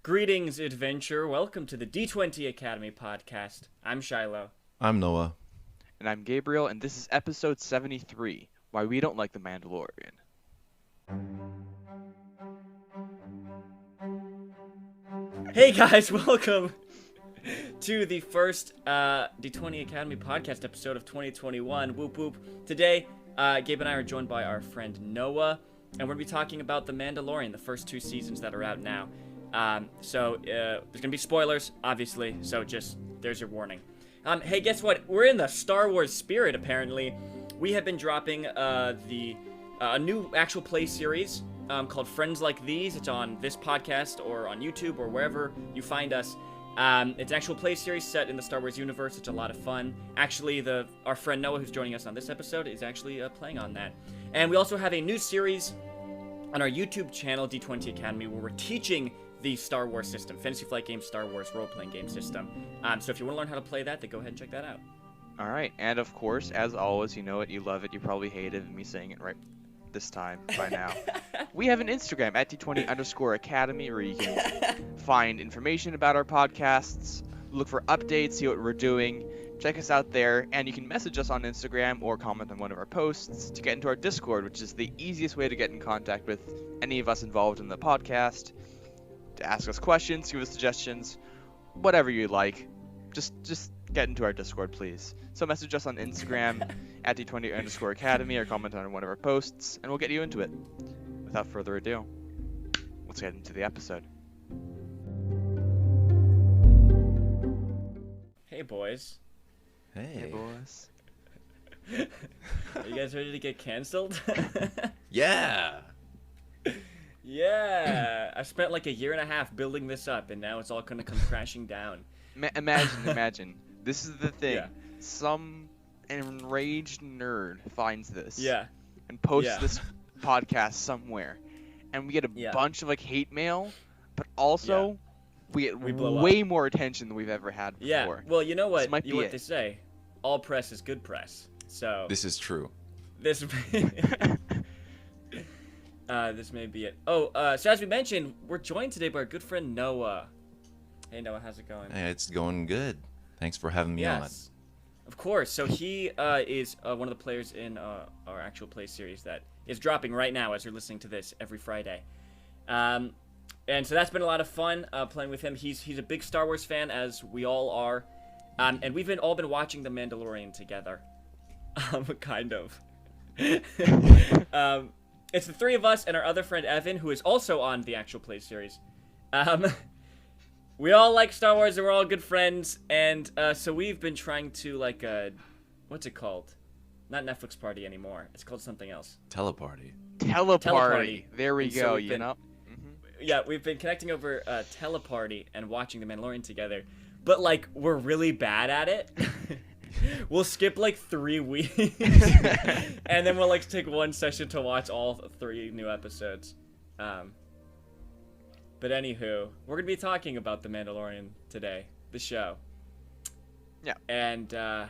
Greetings, adventure. Welcome to the D20 Academy podcast. I'm Shiloh. I'm Noah. And I'm Gabriel, and this is episode 73, Why We Don't Like the Mandalorian. Hey guys, welcome to the first D20 Academy podcast episode of 2021. Whoop whoop. Today, Gabe and I are joined by our friend Noah, and we're going to be talking about The Mandalorian, the first two seasons that are out now. So there's going to be spoilers, obviously, so just, there's your warning. Hey, guess what? We're in the Star Wars spirit, apparently. We have been dropping a new actual play series called Friends Like These. It's on this podcast or on YouTube or wherever you find us. It's an actual play series set in the Star Wars universe. It's a lot of fun. Actually, our friend Noah, who's joining us on this episode, is actually playing on that. And we also have a new series on our YouTube channel, D20 Academy, where we're teaching the Star Wars system, Fantasy Flight Games Star Wars role-playing game system. So if you want to learn how to play that, then go ahead and check that out. All right, and of course, as always, you know it, you love it, you probably hated me saying it right this time by now. We have an Instagram at D20_Academy where you can find information about our podcasts, look for updates, see what we're doing. Check us out there, and you can message us on Instagram or comment on one of our posts to get into our Discord, which is the easiest way to get in contact with any of us involved in the podcast, to ask us questions, give us suggestions, whatever you like. Just get into our Discord, please. So message us on Instagram at D20_Academy or comment on one of our posts, and we'll get you into it. Without further ado, let's get into the episode. Hey, boys. Hey. boys. Are you guys ready to get canceled? Yeah. Yeah. I spent like a year and a half building this up, and now it's all going to come crashing down. Imagine. This is the thing. Yeah. Some enraged nerd finds this. Yeah. And posts Yeah. this podcast somewhere, and we get a bunch of like hate mail, but also we get blow way more attention than we've ever had before. Yeah. Well, you know what? This might You know be what they say. All press is good press. So This is true. this this may be it. Oh, so as we mentioned, we're joined today by our good friend Noah. Hey Noah, how's it going? Hey, it's going good. Thanks for having me Yes. Of course. So he is one of the players in our actual play series that is dropping right now as you're listening to this every Friday. And so that's been a lot of fun playing with him. He's a big Star Wars fan, as we all are. And we've all been watching The Mandalorian together. Kind of. It's the three of us and our other friend Evan, who is also on the actual play series. We all like Star Wars and we're all good friends. And so we've been trying to, like, what's it called? Not Netflix Party anymore. It's called something else. on. Teleparty. Teleparty. There we And go, so we've you been- know? Yeah, we've been connecting over Teleparty and watching The Mandalorian together. But, like, we're really bad at it. We'll skip, like, 3 weeks. And then we'll, like, take one session to watch all 3 new episodes. But anywho, we're going to be talking about The Mandalorian today. The show. Yeah. And, yeah.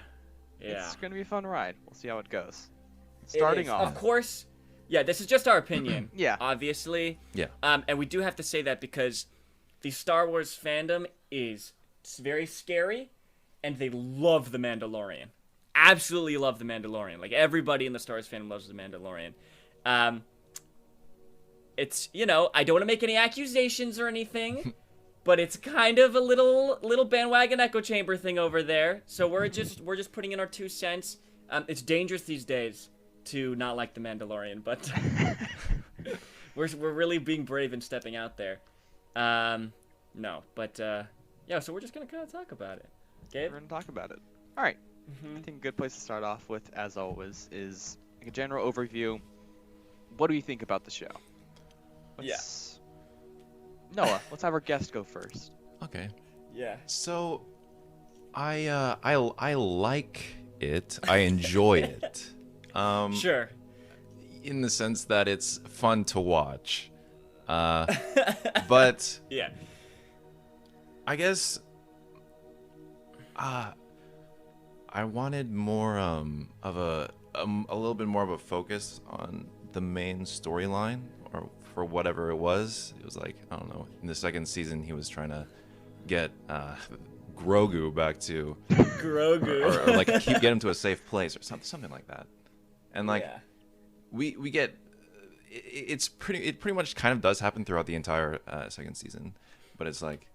It's going to be a fun ride. We'll see how it goes. It Starting is. off. Of course. Yeah, this is just our opinion. Yeah. Obviously. Yeah. And we do have to say that because the Star Wars fandom is very scary, and they love The Mandalorian. Absolutely love The Mandalorian. Like, everybody in the Star Wars fandom loves The Mandalorian. It's, you know, I don't want to make any accusations or anything, but it's kind of a little bandwagon echo chamber thing over there. So we're just putting in our 2 cents. It's dangerous these days to not like The Mandalorian, but we're really being brave and stepping out there. No, but yeah, so we're just gonna kind of talk about it. Gabe? We're going to talk about it. All right. I think a good place to start off with, as always, is like a general overview. What do you think about the show? Noah, let's have our guest go first. Okay. Yeah. So, I like it. I enjoy it. Sure. In the sense that it's fun to watch. But Yeah. I guess I wanted more of a little bit more of a focus on the main storyline, or for whatever it was. It was like, I don't know. In the second season, he was trying to get Grogu back to Grogu. or like get him to a safe place or something like that. And like Yeah. we get it pretty much kind of does happen throughout the entire second season, but it's like,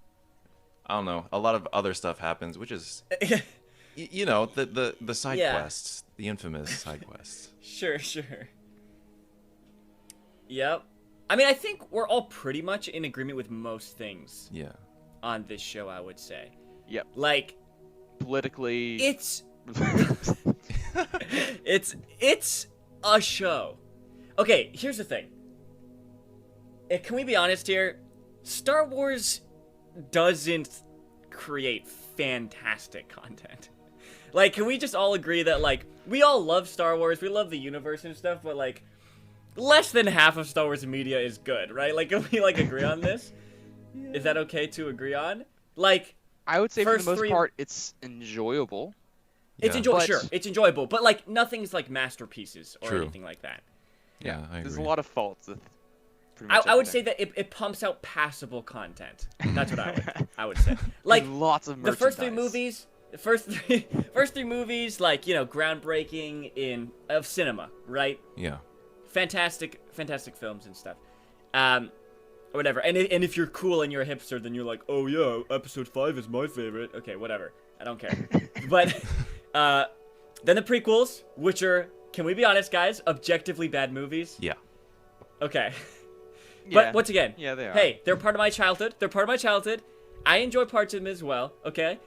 I don't know, a lot of other stuff happens, which is you know, the side quests, the infamous side quests. Sure. Yep. I mean, I think we're all pretty much in agreement with most things Yeah. on this show, I would say. Yep. Like, Politically. it's it's a show. Okay, here's the thing. Can we be honest here? Star Wars doesn't create fantastic content. Like, can we just all agree that, like, we all love Star Wars, we love the universe and stuff, but, like, less than half of Star Wars media is good, right? Like, can we, like, agree on this? Yeah. Is that okay to agree on? Like, I would say for the most three... part, it's enjoyable. It's enjoyable, sure. It's enjoyable, but, like, nothing's, like, masterpieces or anything like that. Yeah, I agree. There's a lot of faults with I would say that it pumps out passable content. That's what I would say. Like, lots of merchandise. The first three movies, like, you know, groundbreaking of cinema, right? Yeah. Fantastic films and stuff. Or whatever. And if you're cool and you're a hipster, then you're like, oh yeah, episode 5 is my favorite. Okay, whatever. I don't care. But then the prequels, which are, can we be honest, guys, objectively bad movies? Yeah. Okay. Yeah. But once again, yeah, they are. Hey, they're part of my childhood. I enjoy parts of them as well, okay?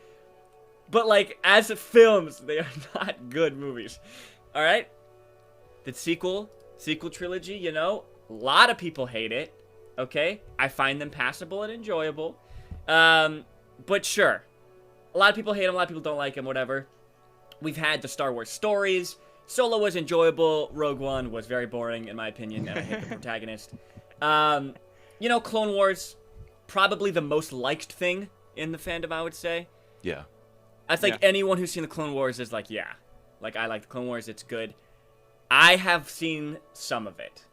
But, like, as films, they are not good movies. All right? The sequel trilogy, you know, a lot of people hate it, okay? I find them passable and enjoyable. But sure, a lot of people hate them, a lot of people don't like them, whatever. We've had the Star Wars stories. Solo was enjoyable. Rogue One was very boring, in my opinion, and I hate the protagonist. You know, Clone Wars, probably the most liked thing in the fandom, I would say. Yeah. I think anyone who's seen the Clone Wars is like, yeah. Like, I like the Clone Wars, it's good. I have seen some of it.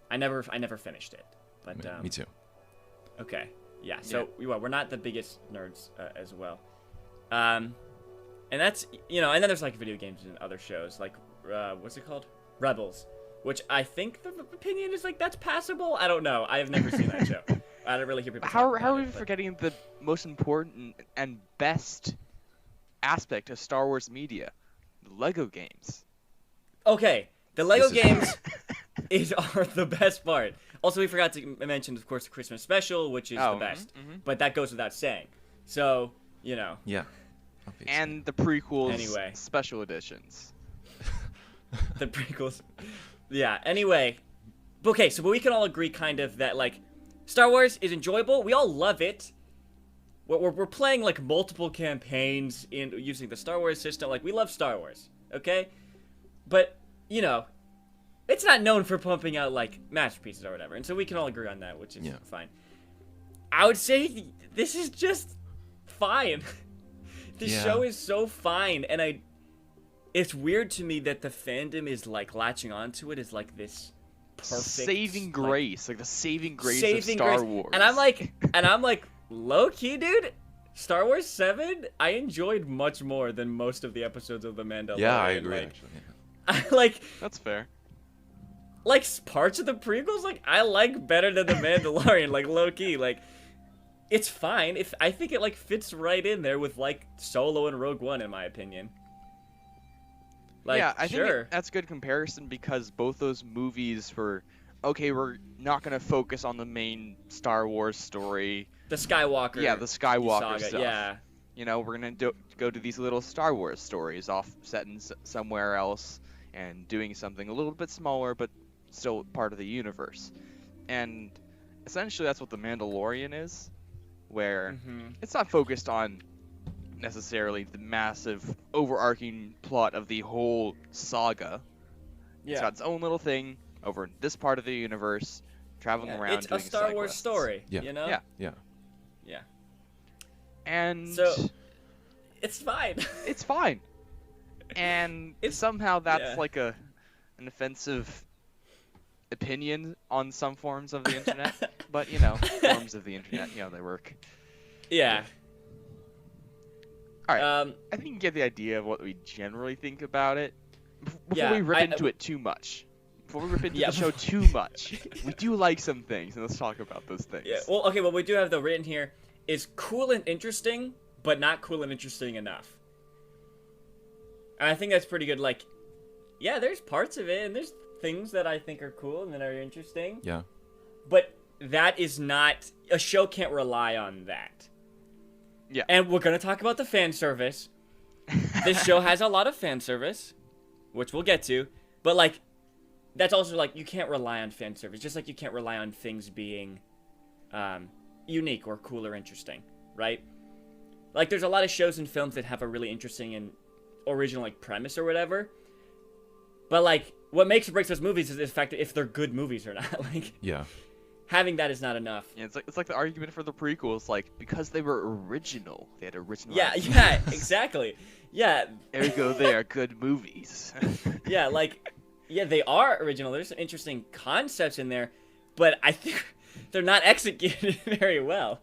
I never finished it. But Me too. Okay. Yeah, so we're not the biggest nerds as well. And that's, you know, and then there's like video games and other shows, like, what's it called? Rebels. Which I think the opinion is like, that's passable. I don't know. I have never seen that show. I don't really hear people. How are we forgetting the most important and best aspect of Star Wars media? The Lego games. Okay, the Lego games are the best part. Also, we forgot to mention, of course, the Christmas special, which is the best. But that goes without saying. So, you know. Yeah. And the prequels, anyway. Special editions. The prequels. Yeah, anyway. Okay, so but we can all agree kind of that, like, Star Wars is enjoyable. We all love it. We're playing, like, multiple campaigns using the Star Wars system. Like, we love Star Wars, okay? But, you know, it's not known for pumping out, like, masterpieces or whatever. And so we can all agree on that, which is fine. I would say this is just fine. The show is so fine, and it's weird to me that the fandom is, like, latching onto it as, like, this perfect... saving grace. Like the saving grace of saving Star grace. Wars. And I'm like, low-key, dude, Star Wars 7, I enjoyed much more than most of the episodes of The Mandalorian. Yeah, I agree, like, actually. I like... That's fair. Like, parts of the prequels, like, I like better than The Mandalorian, like, low-key, like... It's fine. I think it, like, fits right in there with, like, Solo and Rogue One, in my opinion. Like, yeah, I think that's a good comparison because both those movies were, okay, we're not going to focus on the main Star Wars story. The Skywalker. Yeah, the Skywalker saga, stuff. yeah. You know, we're going to go to these little Star Wars stories off set in somewhere else and doing something a little bit smaller but still part of the universe. And essentially that's what The Mandalorian is, where it's not focused on necessarily the massive overarching plot of the whole saga. Yeah. It's got its own little thing over in this part of the universe, traveling around it's doing a Star side Wars quests. story, Yeah. you know? Yeah. And so it's fine. it's fine. And somehow that's like an offensive opinion on some forms of the internet, but forms of the internet, they work. Yeah. All right. I think you get the idea of what we generally think about it. Before we rip into it too much. Before we rip into the show too much, we do like some things, and let's talk about those things. Yeah. Well, okay, what we do have, though, written here is cool and interesting, but not cool and interesting enough. And I think that's pretty good. Like, yeah, there's parts of it, and there's things that I think are cool and that are interesting. Yeah. But that is not... A show can't rely on that. Yeah. And we're going to talk about the fan service. This show has a lot of fan service, which we'll get to. But, like, that's also, like, you can't rely on fan service. Just like you can't rely on things being unique or cool or interesting, right? Like, there's a lot of shows and films that have a really interesting and original, like, premise or whatever. But, like, what makes or breaks those movies is the fact that if they're good movies or not. Like, yeah. Having that is not enough. Yeah, it's like the argument for the prequels, like, because they were original, they had original. Yeah, ideas. yeah, exactly. Yeah. Ergo, they are good movies. Yeah, like, yeah, they are original. There's some interesting concepts in there, but I think they're not executed very well.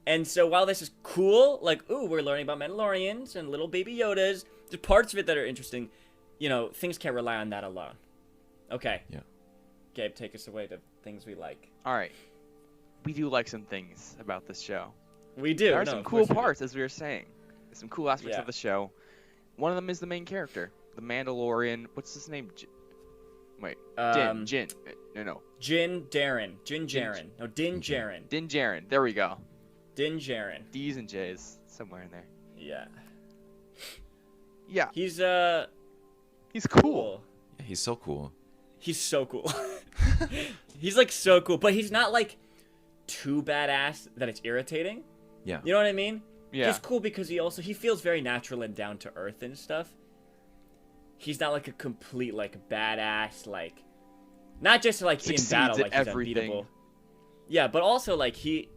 And so while this is cool, like, ooh, we're learning about Mandalorians and little baby Yodas, there's parts of it that are interesting. Things can't rely on that alone. Okay. Yeah. Gabe, take us away to things we like. All right. We do like some things about this show. We do. There are some cool parts, as we were saying. There's some cool aspects of the show. One of them is the main character, the Mandalorian. What's his name? Jin. No. Din Djarin. No, Din Djarin. Din Djarin. There we go. Din Djarin. D's and J's somewhere in there. Yeah. Yeah. He's cool. Yeah, he's so cool. He's so cool. He's like so cool, but he's not like too badass that it's irritating. Yeah. You know what I mean? Yeah. He's cool because he feels very natural and down to earth and stuff. He's not like a complete like badass, like not just like Succeeds in battle like he's everything. unbeatable. Yeah, but also like he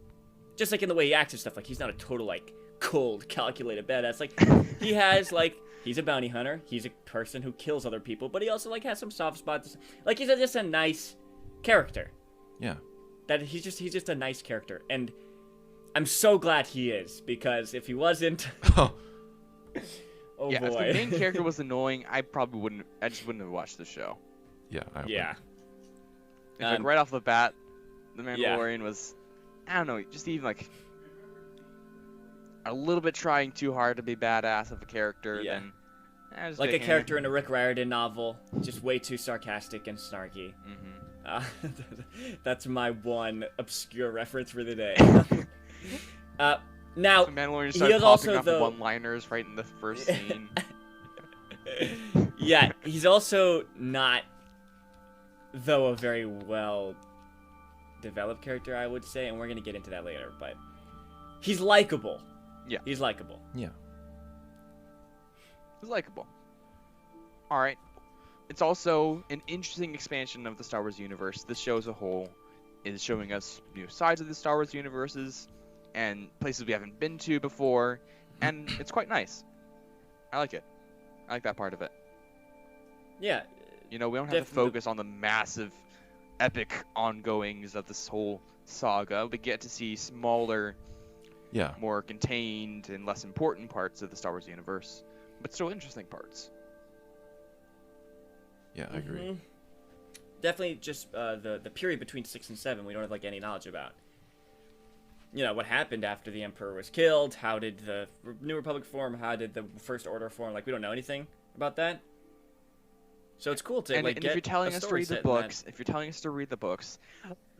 just like in the way he acts and stuff, like he's not a total like cold, calculated badass. Like he has like he's a bounty hunter. He's a person who kills other people, but he also like has some soft spots. Like he's just a nice character. Yeah. That he's just a nice character, and I'm so glad he is, because if he wasn't, oh yeah, boy. If the main character was annoying, I just wouldn't have watched the show. Yeah. Yeah. Like right off the bat, the Mandalorian was, I don't know, just even like a little bit trying too hard to be badass of a character. Yeah. Then like a character in a Rick Riordan novel, just way too sarcastic and snarky. That's my one obscure reference for the day. Now, the Mandalorian he started is popping also off one-liners right in the first scene. Yeah, he's also not, though, a very well developed character, I would say, and we're gonna get into that later. But he's likable. Yeah, he's likable. Yeah, he's likable. All right. It's also an interesting expansion of the Star Wars universe. This show as a whole is showing us new sides of the Star Wars universes and places we haven't been to before, and it's quite nice. I like it. I like that part of it. Yeah. We don't have to focus on the massive, epic ongoings of this whole saga. We get to see smaller, more contained and less important parts of the Star Wars universe, but still interesting parts. Yeah, I agree. Definitely just the period between 6 and 7 we don't have like any knowledge about. What happened after the Emperor was killed, how did the New Republic form, how did the First Order form, like we don't know anything about that. So it's cool to and get if you're telling us to read the books,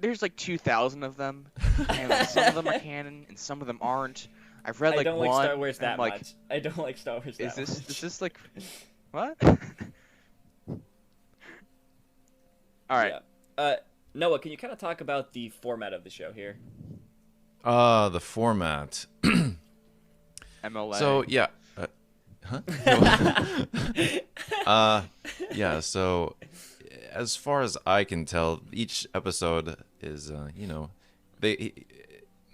there's like 2,000 of them, and like, some of them are canon and some of them aren't. I've read like I don't one. like Star Wars that like, much. I don't like Star Wars that much. Is this like what? All right. Yeah. Noah, can you kind of talk about the format of the show here? The format. MLA. So yeah. Yeah. So as far as I can tell, each episode is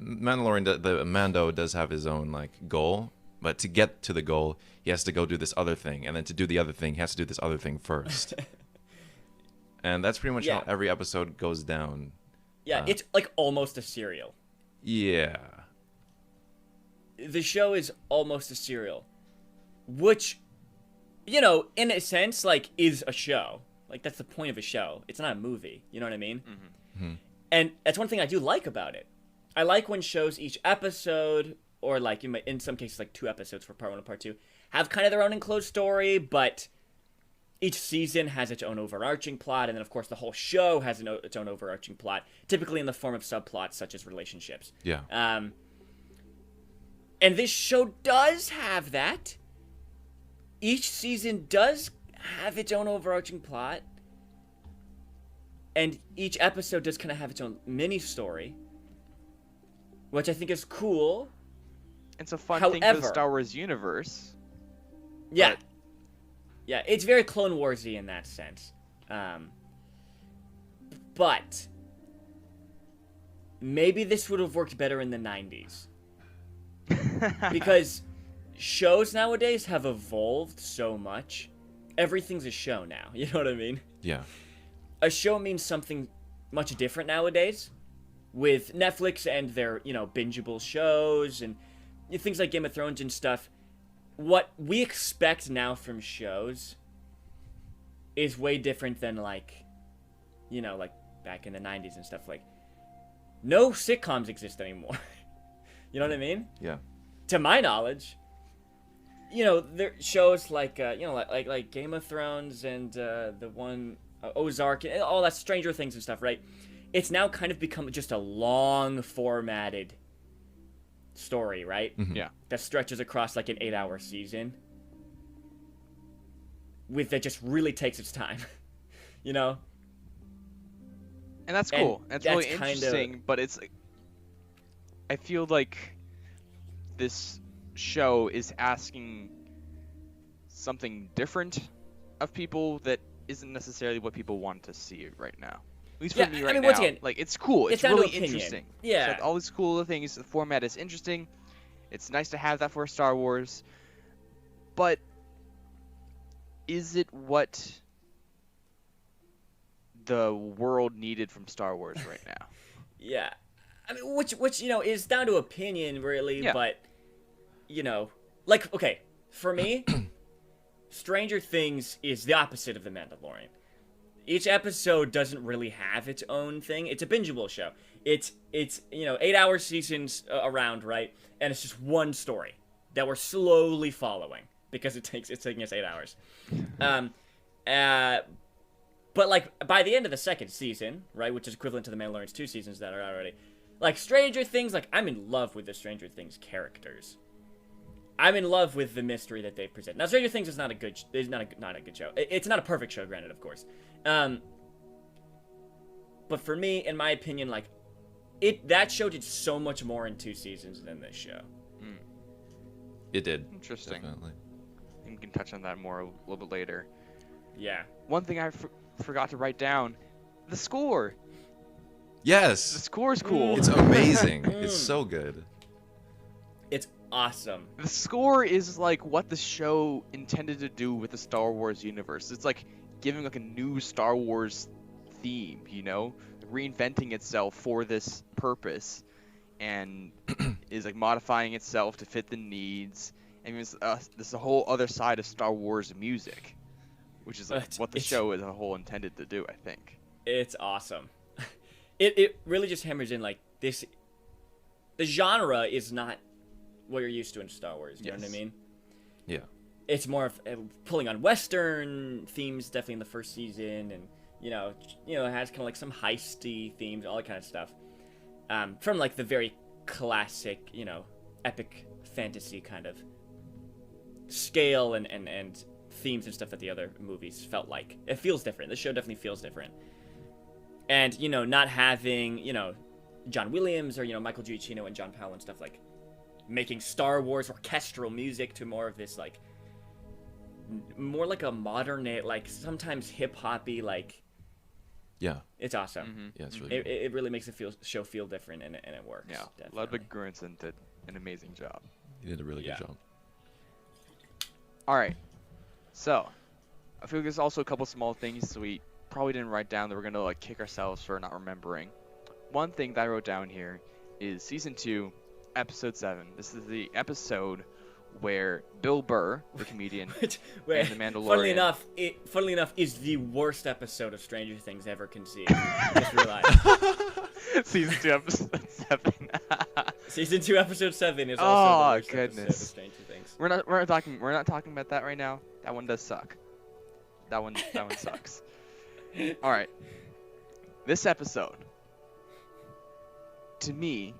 Mandalorian. The Mando does have his own like goal, but to get to the goal, he has to go do this other thing, and then to do the other thing, he has to do this other thing first. And that's pretty much Yeah. how every episode goes down. Yeah, it's like almost a serial. Yeah. The show is almost a serial, which, you know, in a sense, like, is a show. Like, that's the point of a show. It's not a movie. You know what I mean? Mm-hmm. And that's one thing I do like about it. I like when shows each episode, or like in some cases like 2 episodes for part 1 and part 2, have kind of their own enclosed story, but each season has its own overarching plot, and then of course the whole show has its own overarching plot, typically in the form of subplots such as relationships. Yeah. And this show does have that. Each season does have its own overarching plot, and each episode does kind of have its own mini story, which I think is cool. It's a fun thing for However- the Star Wars universe. Yeah. But- Yeah, it's very Clone Wars-y in that sense. But maybe this would have worked better in the 90s. Because shows nowadays have evolved so much. Everything's a show now. You know what I mean? Yeah. A show means something much different nowadays. With Netflix and their, you know, bingeable shows and things like Game of Thrones and stuff, what we expect now from shows is way different than, like, you know, like back in the 90s and stuff. Like, no sitcoms exist anymore. You know what I mean? Yeah. To my knowledge. You know, there shows like you know, like Game of Thrones and the one Ozark and all that, Stranger Things and stuff, right? It's now kind of become just a long formatted story, right? Mhm. Yeah. That stretches across like an 8-hour season. That just really takes its time. You know? And that's And cool. That's really that's kinda- interesting, but it's I feel like this show is asking something different of people that isn't necessarily what people want to see right now. At least for Yeah, me I right mean, now. once again, Like, it's cool. it's It's down to really opinion. interesting. Yeah. So all these cool little things. The format is interesting. It's nice to have that for Star Wars. But is it what the world needed from Star Wars right now? Yeah. I mean, which you know, is down to opinion, really, Yeah. but, you know, like, okay, for me, Stranger Things is the opposite of The Mandalorian. Each episode doesn't really have its own thing. It's a bingeable show. It's you know, 8-hour seasons around, right? And it's just one story that we're slowly following because it's taking us 8 hours. But like by the end of the second season, right, which is equivalent to the Mandalorian's 2 seasons that are out already, like Stranger Things, like I'm in love with the Stranger Things characters. I'm in love with the mystery that they present. Now, Stranger Things is not a good show. It's not a perfect show, granted, of course. But for me, in my opinion, like that show did so much more in 2 seasons than this show. It did. Interesting. Definitely. And we can touch on that more a little bit later. Yeah. One thing I forgot to write down: the score. The Yes. score is cool. It's amazing. It's so good. It's awesome. The score is like what the show intended to do with the Star Wars universe. It's like giving like a new Star Wars theme, you know, reinventing itself for this purpose, and is like modifying itself to fit the needs. I mean, this is a whole other side of Star Wars music, which is like what the show as a whole intended to do, I think. It's awesome. It really just hammers in like this. The genre is not what you're used to in Star Wars. You know what I mean? Yeah. It's more of pulling on Western themes, definitely in the first season, and you know, it has kind of like some heisty themes, all that kind of stuff. From like the very classic, you know, epic fantasy kind of scale and themes and stuff that the other movies felt like. It feels different. This show definitely feels different. And, you know, not having, you know, John Williams or, you know, Michael Giacchino and John Powell and stuff, like, making Star Wars orchestral music to more of this, like, more like a modern, like, sometimes hip-hoppy, like... Yeah. It's awesome. Yeah, it's really good. It really makes the show feel different, and it works. Yeah, definitely. Ludwig Göransson did an amazing job. He did a really good job. All right, so I feel like there's also a couple small things we probably didn't write down that we're gonna like kick ourselves for not remembering. One thing that I wrote down here is season 2, episode 7. This is the episode where Bill Burr, the comedian, and the Mandalorian. Funnily enough, is the worst episode of Stranger Things ever conceived. Just realized. Season 2, episode 7. Season 2, episode 7 is also the worst episode of Stranger Things. We're not talking about that right now. That one does suck. That one sucks. All right. This episode, to me,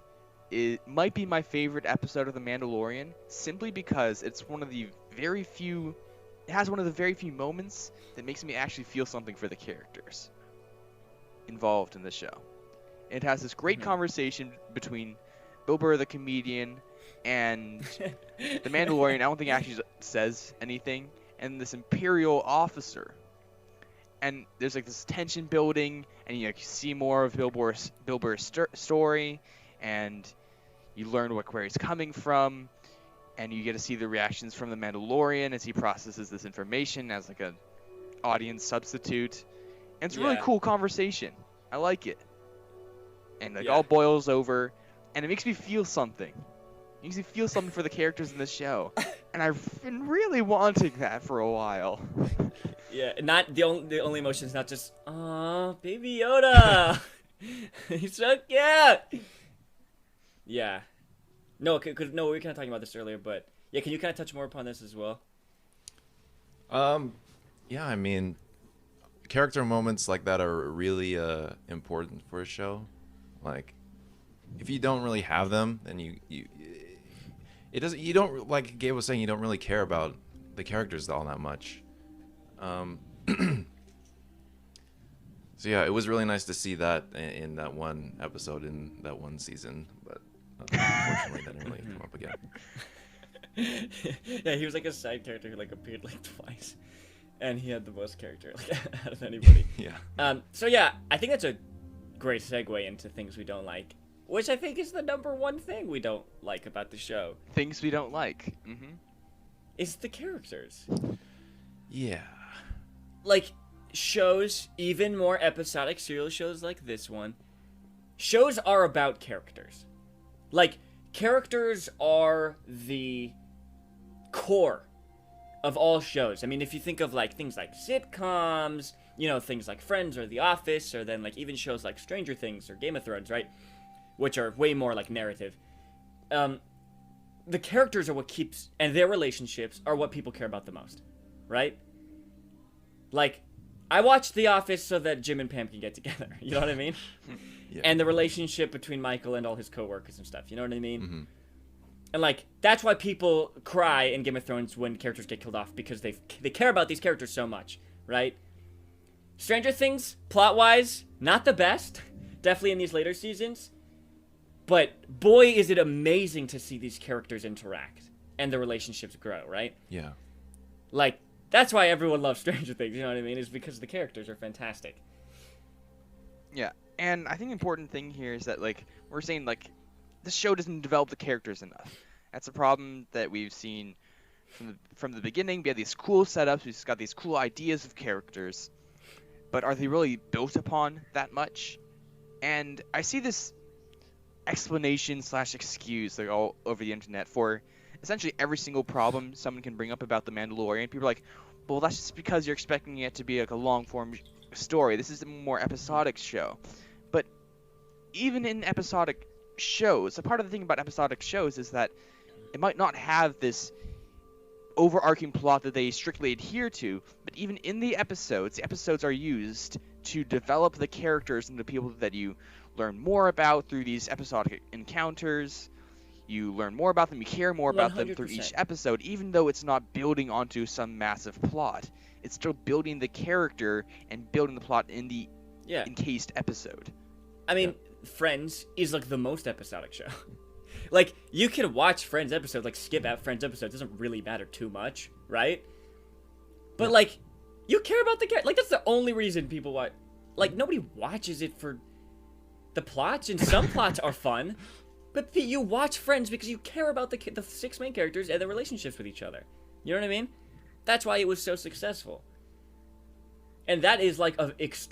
it might be my favorite episode of The Mandalorian, simply because it's one of the very few. It has one of the very few moments that makes me actually feel something for the characters involved in the show. It has this great conversation between Bill Burr, the comedian, and the Mandalorian. I don't think he actually says anything, and this Imperial officer. And there's like this tension building, and you see more of Bill Burr's story, and you learn where he's coming from, and you get to see the reactions from the Mandalorian as he processes this information as like a audience substitute. And it's a really cool conversation. I like it. And it all boils over, and it makes me feel something. It makes me feel something for the characters in this show. And I've been really wanting that for a while. Yeah, not the only emotion is not just, aw, Baby Yoda. He's so cute. Yeah. No, we were kind of talking about this earlier, but yeah, can you kind of touch more upon this as well? Yeah, I mean, character moments like that are really important for a show. Like, if you don't really have them, then you don't, like Gabe was saying, you don't really care about the characters all that much. So yeah, it was really nice to see that in that one episode in that one season, but unfortunately that didn't really come up again. Yeah, he was like a side character who like appeared like twice, and he had the most character like out of anybody. Yeah. So yeah, I think that's a great segue into things we don't like, which I think is the number one thing we don't like about the show. Things we don't like. Is the characters. Yeah. Like, shows, even more episodic serial shows like this one, shows are about characters. Like, characters are the core of all shows. I mean, if you think of, like, things like sitcoms, you know, things like Friends or The Office, or then, like, even shows like Stranger Things or Game of Thrones, right? Which are way more, like, narrative. The characters are what keeps, and their relationships are what people care about the most, right? Like, I watched The Office so that Jim and Pam can get together. You know what I mean? Yeah. And the relationship between Michael and all his coworkers and stuff. You know what I mean? Mm-hmm. And, like, that's why people cry in Game of Thrones when characters get killed off, because they care about these characters so much, right? Stranger Things, plot-wise, not the best. Definitely in these later seasons. But, boy, is it amazing to see these characters interact and the relationships grow, right? Yeah. Like, that's why everyone loves Stranger Things, you know what I mean? Is because the characters are fantastic. Yeah, and I think the important thing here is that, like, we're saying, like, this show doesn't develop the characters enough. That's a problem that we've seen from the beginning. We have these cool setups, we've got these cool ideas of characters, but are they really built upon that much? And I see this explanation/excuse like all over the internet for essentially every single problem someone can bring up about The Mandalorian. People are like, well, that's just because you're expecting it to be like a long-form story. This is a more episodic show. But even in episodic shows, a part of the thing about episodic shows is that it might not have this overarching plot that they strictly adhere to, but even in the episodes are used to develop the characters and the people that you learn more about through these episodic encounters. You learn more about them, you care more about them through each episode, even though it's not building onto some massive plot. It's still building the character and building the plot in the encased episode. I mean, Friends is like the most episodic show. Like, you can watch Friends episodes, like skip out Friends episodes, it doesn't really matter too much, right? But like, you care about the character. Like, that's the only reason people watch. Like, nobody watches it for the plots, and some plots are fun. But you watch Friends because you care about the 6 main characters and their relationships with each other. You know what I mean? That's why it was so successful. And that is like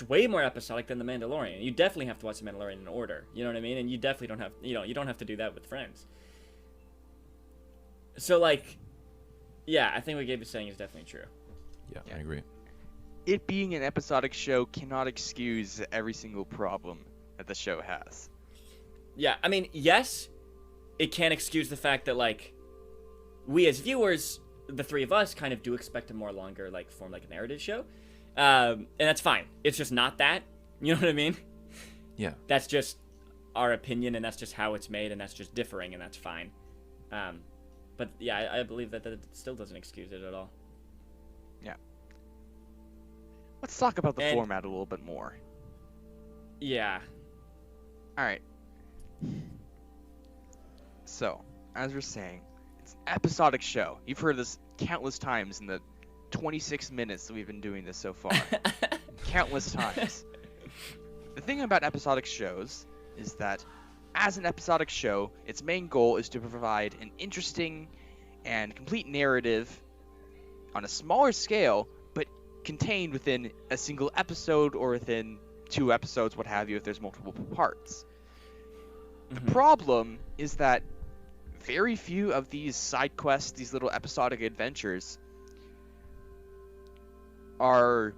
way more episodic than The Mandalorian. You definitely have to watch The Mandalorian in order. You know what I mean? And you definitely don't have, you don't have to do that with Friends. So like, yeah, I think what Gabe is saying is definitely true. Yeah, I agree. It being an episodic show cannot excuse every single problem that the show has. Yeah, I mean, yes, it can't excuse the fact that like, we as viewers, the three of us, kind of do expect a more longer like form, like a narrative show. And that's fine. It's just not that. You know what I mean? Yeah. That's just our opinion, and that's just how it's made, and that's just differing, and that's fine. But yeah, I believe that it still doesn't excuse it at all. Yeah. Let's talk about the format a little bit more. Yeah. All right. So, as we're saying, it's an episodic show. You've heard this countless times in the 26 minutes that we've been doing this so far. Countless times. The thing about episodic shows is that as an episodic show, its main goal is to provide an interesting and complete narrative on a smaller scale, but contained within a single episode or within 2 episodes, what have you, if there's multiple parts. The problem is that very few of these side quests, these little episodic adventures, are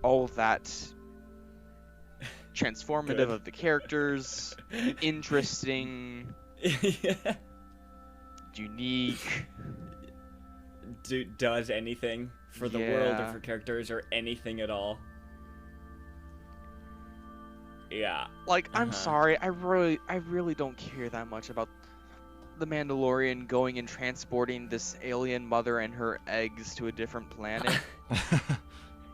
all that transformative of the characters, interesting, Yeah. unique. Does anything for the world or for characters or anything at all. Yeah. Like, I'm sorry, I really don't care that much about the Mandalorian going and transporting this alien mother and her eggs to a different planet.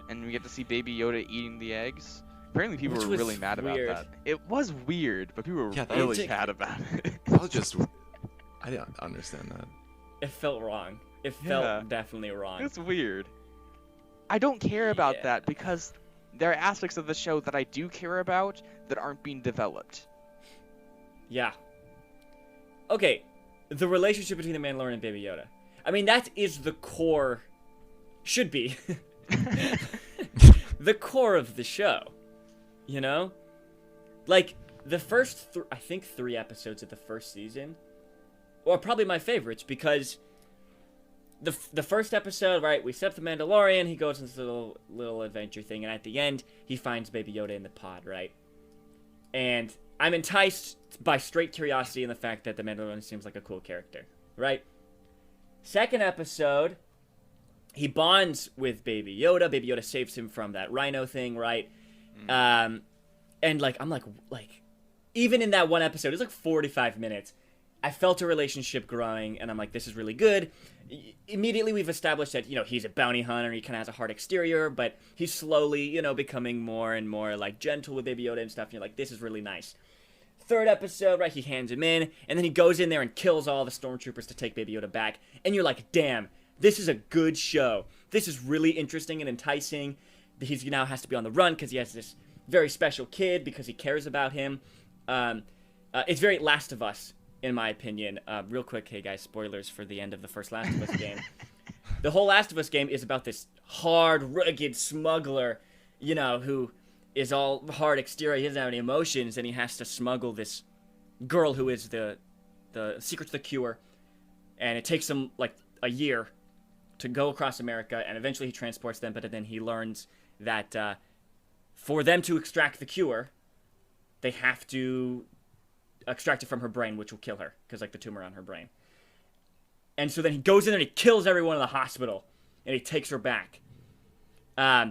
And we get to see Baby Yoda eating the eggs. Apparently people were really mad about that. It was weird, but people were really mad about it. I was just... I didn't understand that. It felt wrong. It felt definitely wrong. It's weird. I don't care about that because there are aspects of the show that I do care about that aren't being developed. Yeah. Okay, the relationship between the Mandalorian and Baby Yoda. I mean, that is the core... Should be. The core of the show. You know? Like, the first, I think 3 episodes of the first season are probably my favorites because the first episode, right, we set up the Mandalorian, he goes on this little adventure thing, and at the end, he finds Baby Yoda in the pod, right? And I'm enticed by straight curiosity in the fact that the Mandalorian seems like a cool character, right? Second episode, he bonds with Baby Yoda. Baby Yoda saves him from that rhino thing, right? And like, I'm like, even in that one episode, it's like 45 minutes, I felt a relationship growing, and I'm like, this is really good. Immediately, we've established that, he's a bounty hunter, he kind of has a hard exterior, but he's slowly, becoming more and more, like, gentle with Baby Yoda and stuff, and you're like, this is really nice. Third episode, right, he hands him in, and then he goes in there and kills all the stormtroopers to take Baby Yoda back, and you're like, damn, this is a good show. This is really interesting and enticing. He now has to be on the run because he has this very special kid because he cares about him. It's very Last of Us, in my opinion. Real quick, hey guys, spoilers for the end of the first Last of Us game. The whole Last of Us game is about this hard, rugged smuggler, who is all hard exterior. He doesn't have any emotions, and he has to smuggle this girl who is the secret to the cure. And it takes him like a year to go across America, and eventually he transports them, but then he learns that for them to extract the cure, they have to extract it from her brain, which will kill her, because like the tumor on her brain. And so then he goes in there and he kills everyone in the hospital, and he takes her back,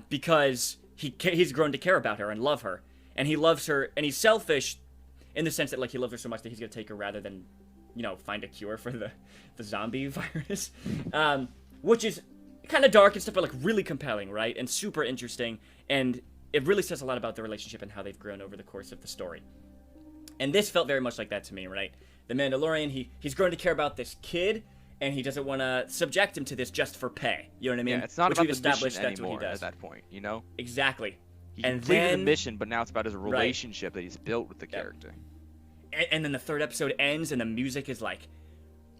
because he's grown to care about her and love her, and he loves her, and he's selfish in the sense that like he loves her so much that he's gonna take her rather than, find a cure for the zombie virus, which is kind of dark and stuff, but like really compelling, right? And super interesting, and it really says a lot about the relationship and how they've grown over the course of the story. And this felt very much like that to me, right? The Mandalorian, he's grown to care about this kid, and he doesn't want to subject him to this just for pay. You know what I mean? Yeah, it's not Which about we've the established mission that's what he anymore does. at that point, Exactly. He And completed then the mission, but now it's about his relationship that he's built with the character. And then the third episode ends, and the music is like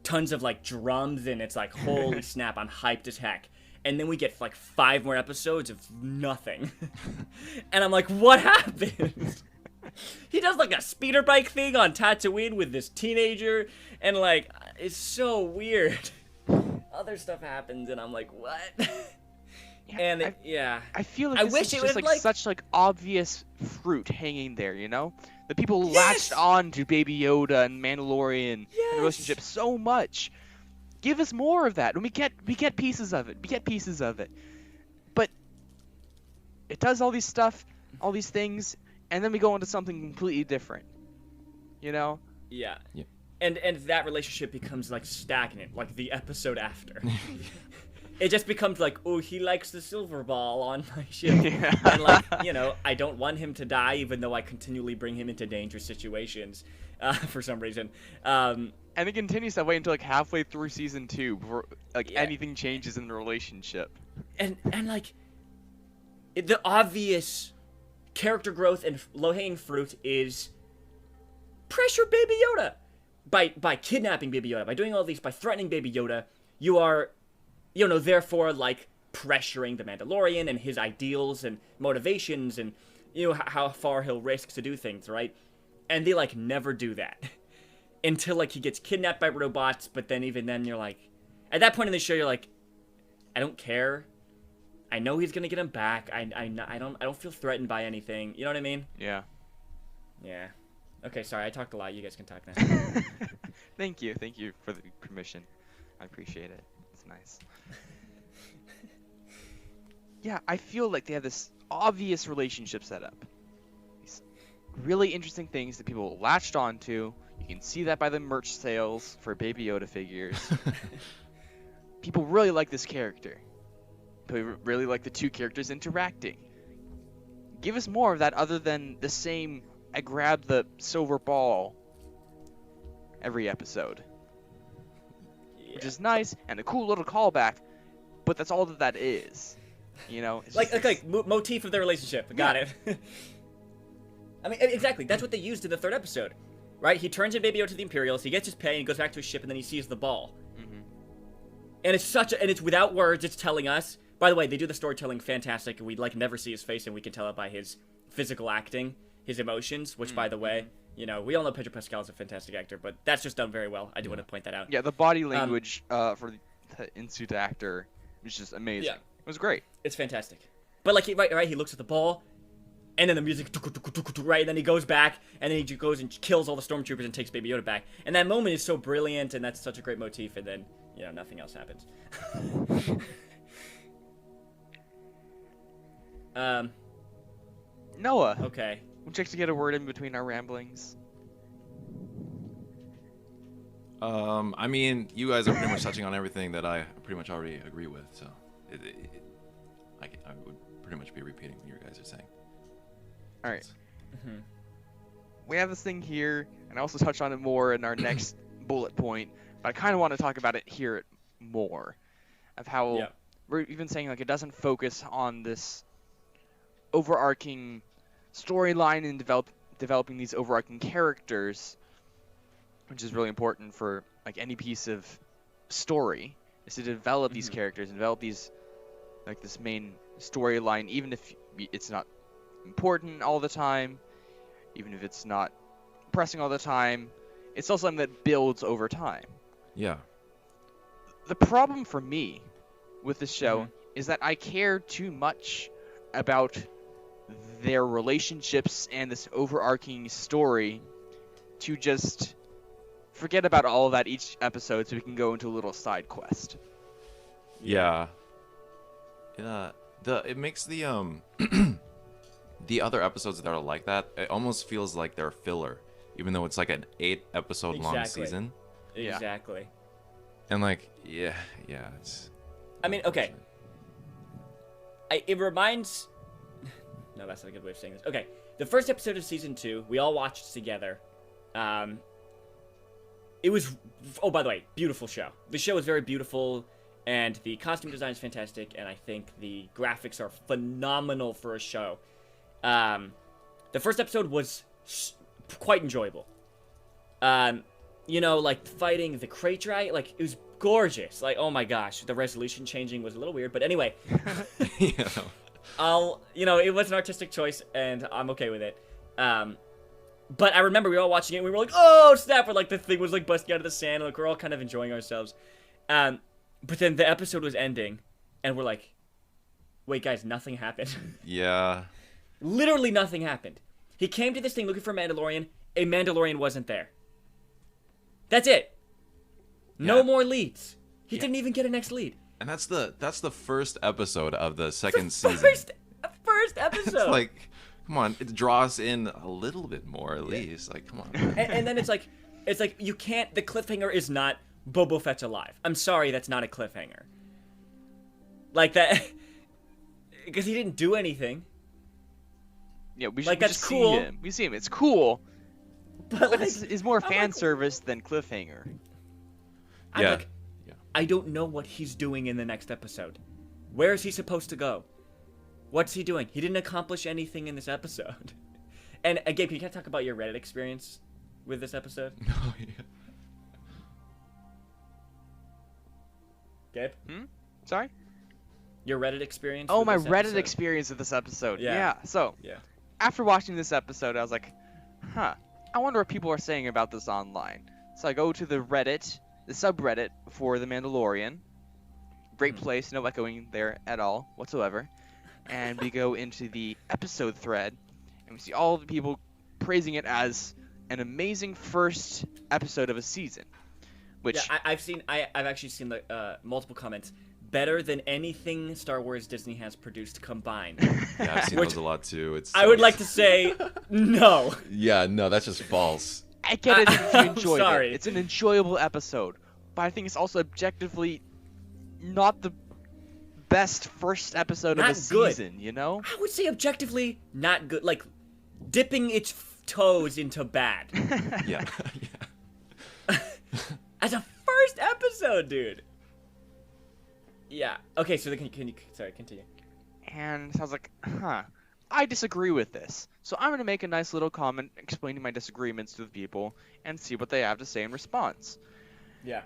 tons of like drums, and it's like, holy snap, I'm hyped as heck. and then we get like 5 more episodes of nothing. And I'm like, what happened? He does like a speeder bike thing on Tatooine with this teenager, and like, it's so weird. Other stuff happens, and I'm like, what? And I feel like I this wish is it just would, like such like obvious fruit hanging there, you know? The people latched on to Baby Yoda and Mandalorian and the relationship so much. Give us more of that, and we get pieces of it. We get pieces of it, but it does all these stuff, all these things, and then we go into something completely different. You know? Yeah. And that relationship becomes like stagnant, like the episode after. It just becomes like, oh, he likes the silver ball on my ship. And like, you know, I don't want him to die, even though I continually bring him into dangerous situations for some reason. And it continues that way until like halfway through season 2 before like anything changes in the relationship. And like, the obvious character growth and low-hanging fruit is pressure Baby Yoda. By kidnapping Baby Yoda, by doing all these, by threatening Baby Yoda, you are, you know, therefore, like, pressuring the Mandalorian and his ideals and motivations and, you know, how far he'll risk to do things, right? And they, like, never do that. Until, like, he gets kidnapped by robots, but then even then you're like... At that point in the show, you're like, I don't care. I know he's gonna get him back. I don't feel threatened by anything. You know what I mean? Yeah. Yeah. Okay, sorry, I talked a lot. You guys can talk now. Thank you for the permission. I appreciate it. It's nice. Yeah, I feel like they have this obvious relationship set up. These really interesting things that people latched onto. You can see that by the merch sales for Baby Yoda figures. People really like this character. People really like the two characters interacting. Give us more of that other than the same, I grabbed the silver ball every episode. Which is nice, and a cool little callback, but that's all that is. You know? It's like motif of their relationship. Got it. I mean, exactly. That's what they used in the 3rd episode. Right? He turns in Baby Yoda to the Imperials, he gets his pay, and he goes back to his ship, and then he sees the ball. Mm-hmm. And it's without words, it's telling us. By the way, they do the storytelling fantastic, and we like never see his face, and we can tell it by his physical acting, his emotions, which, by the way, you know, we all know Pedro Pascal is a fantastic actor, but that's just done very well. I do want to point that out. Yeah, the body language for the in-suit actor was just amazing. Yeah. It was great. It's fantastic. But like, right, he looks at the ball, and then the music, right, and then he goes back, and then he goes and kills all the stormtroopers and takes Baby Yoda back. And that moment is so brilliant, and that's such a great motif, and then, you know, nothing else happens. Noah. Okay. Would you like to get a word in between our ramblings? I mean, you guys are pretty much touching on everything that I pretty much already agree with, so I would pretty much be repeating what you guys are saying. All right. Mm-hmm. We have this thing here, and I also touch on it more in our next bullet point, but I kind of want to talk about it here more, of how we're even saying like it doesn't focus on this overarching storyline and developing these overarching characters, which is really important for like any piece of story, is to develop these characters and develop these like this main storyline, even if it's not important all the time, even if it's not pressing all the time, it's still something that builds over time. Yeah. The problem for me with this show is that I care too much about their relationships and this overarching story to just forget about all of that each episode so we can go into a little side quest. Yeah. It makes the the other episodes that are like that, it almost feels like they're filler, even though it's like an 8-episode long season. Exactly. And like, it's... I mean, okay. It reminds... No, that's not a good way of saying this. Okay, the first episode of season 2, we all watched together. It was... Oh, by the way, beautiful show. The show is very beautiful, and the costume design is fantastic, and I think the graphics are phenomenal for a show. The first episode was quite enjoyable. you know, like fighting the crate dragon, like it was gorgeous. Like, oh my gosh, the resolution changing was a little weird, but anyway, Yeah. it was an artistic choice, and I'm okay with it. But I remember we were all watching it, and we were like, oh snap! Or like the thing was like busting out of the sand, and like we're all kind of enjoying ourselves. But then the episode was ending, and we're like, wait, guys, nothing happened. Yeah. Literally nothing happened. He came to this thing looking for a Mandalorian. A Mandalorian wasn't there. That's it. No Yeah. more leads. He Yeah. didn't even get a next lead. And that's the first episode of the second season. First episode. It's like, come on, it draws in a little bit more at least. Like, come on. and then it's like you can't. The cliffhanger is not Boba Fett's alive. I'm sorry, that's not a cliffhanger. Like that, because he didn't do anything. Yeah, we Like, we that's just cool. see him. We see him. It's cool, But but like, it's more I'm fan like- service than cliffhanger. I'm Yeah. like, I don't know what he's doing in the next episode. Where is he supposed to go? What's he doing? He didn't accomplish anything in this episode. And Gabe, can you talk about your Reddit experience with this episode? Oh, yeah. Gabe, Sorry? your Reddit experience? Oh, with my this Reddit episode? experience of this episode. Yeah. Yeah. So, Yeah. after watching this episode, I was like, I wonder what people are saying about this online. So I go to the subreddit for The Mandalorian. Great place, no echoing there at all whatsoever. And we go into the episode thread, and we see all the people praising it as an amazing first episode of a season. Which, Yeah, I've actually seen the multiple comments. Better than anything Star Wars Disney has produced combined. Yeah, I've seen Which- those a lot too. It's I would like to say no. Yeah, no, that's just false. I get it if you I'm enjoyed sorry. it. It's an enjoyable episode, but I think it's also objectively not the best first episode of Not a good. season, you know? I would say objectively not good. Like dipping its toes into bad Yeah. as a first episode, dude. Yeah. Okay. So can you sorry continue? And so I was like, I disagree with this. So I'm going to make a nice little comment explaining my disagreements to the people and see what they have to say in response. Yeah.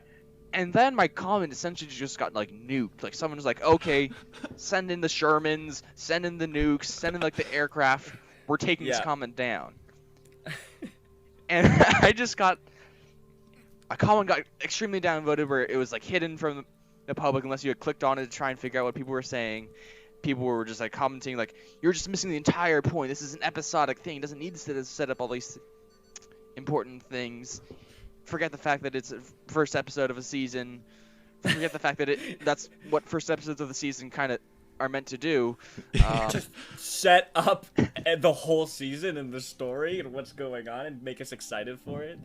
And then my comment essentially just got like nuked. Like someone was like, okay, send in the Shermans, send in the nukes, send in like the aircraft. We're taking this Yeah. comment down. And I just got a comment got extremely downvoted where it was like hidden from the public unless you had clicked on it to try and figure out what people were saying. People were just like commenting like, you're just missing the entire point. This is an episodic thing. It doesn't need to set up all these important things. Forget the fact that it's a first episode of a season. Forget the fact that that's what first episodes of the season kind of are meant to do. Just set up the whole season and the story and what's going on and make us excited for it.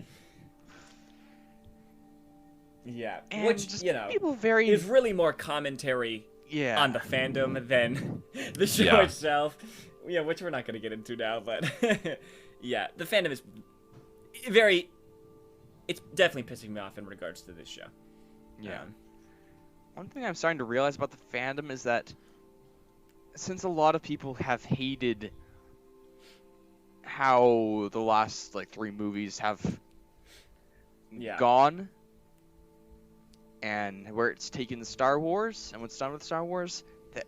Yeah. And Which just you know people very is really more commentary yeah. on the fandom than the show Yeah. itself. Yeah, which we're not going to get into now, but yeah, the fandom is very. It's definitely pissing me off in regards to this show. Yeah. One thing I'm starting to realize about the fandom is that since a lot of people have hated how the last like 3 movies have Yeah. gone and where it's taken Star Wars and what's done with Star Wars, that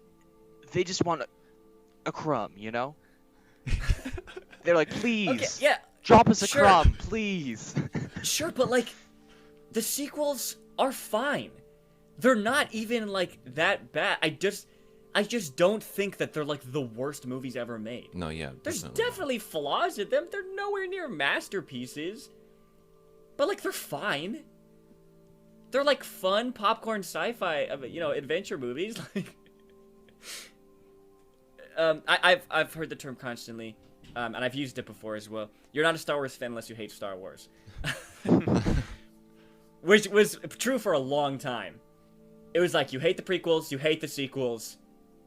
they just want a crumb, you know? They're like, please, Okay, yeah, drop us a sure. crumb, please. sure, but like, the sequels are fine. They're not even like that bad. I just don't think that they're like the worst movies ever made. No, yeah. There's definitely. definitely flaws in them. They're nowhere near masterpieces. But like they're fine. They're like fun popcorn sci-fi, adventure movies. Like, I've heard the term constantly, and I've used it before as well. You're not a Star Wars fan unless you hate Star Wars, which was true for a long time. It was like you hate the prequels, you hate the sequels,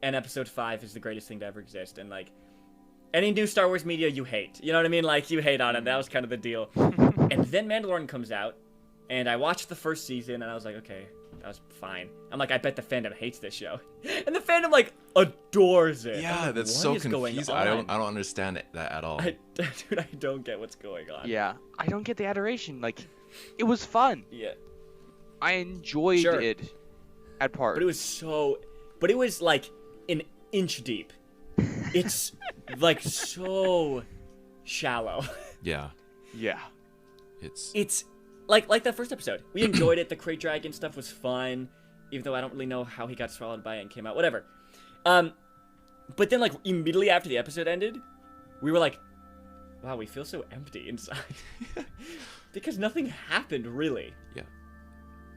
and Episode 5 is the greatest thing to ever exist. And like any new Star Wars media, you hate. You know what I mean? Like you hate on it. That was kind of the deal. And then Mandalorian comes out, and I watched the first season, and I was like, okay, that was fine. I'm like, I bet the fandom hates this show, and the fandom like adores it. I'm Yeah, like, that's what so is going confusing. on? I don't understand that at all. Dude, I don't get what's going on. Yeah, I don't get the adoration. Like, It was fun. Yeah. I enjoyed Sure. it at parts. But it was like an inch deep. It's like so shallow. Yeah. Yeah. It's Like that first episode. We enjoyed it. The crate dragon stuff was fun, even though I don't really know how he got swallowed by it and came out. Whatever. But then like immediately after the episode ended, we were like, wow, we feel so empty inside. Because nothing happened really. Yeah.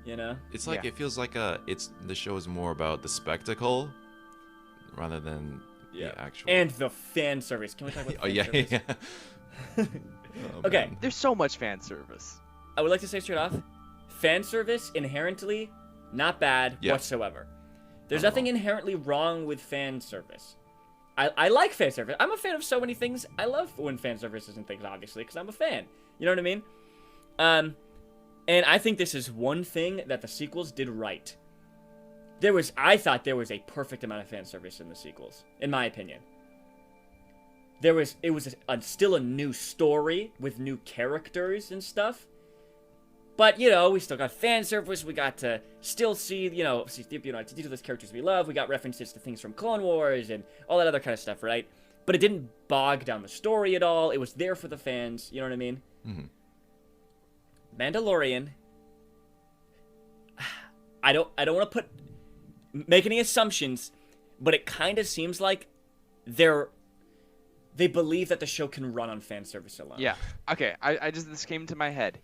You know? It's like Yeah. it feels like the show is more about the spectacle rather than the actual. And the fan service. Can we talk about the Oh fan yeah, service? yeah. Oh, Okay. man. There's so much fan service. I would like to say straight off, fan service inherently not bad Yeah. whatsoever. There's Not at nothing all. inherently wrong with fan service. I like fan service. I'm a fan of so many things. I love when fan services and things, obviously, because I'm a fan. You know what I mean? And I think this is one thing that the sequels did right. I thought there was a perfect amount of fan service in the sequels, in my opinion. It was still a new story with new characters and stuff. But, you know, we still got fan service. We got to still see, see those characters we love. We got references to things from Clone Wars and all that other kind of stuff, right? But it didn't bog down the story at all. It was there for the fans. You know what I mean? Mhm. Mandalorian. I don't want to make any assumptions, but it kind of seems like they believe that the show can run on fan service alone. Yeah. Okay. This came to my head.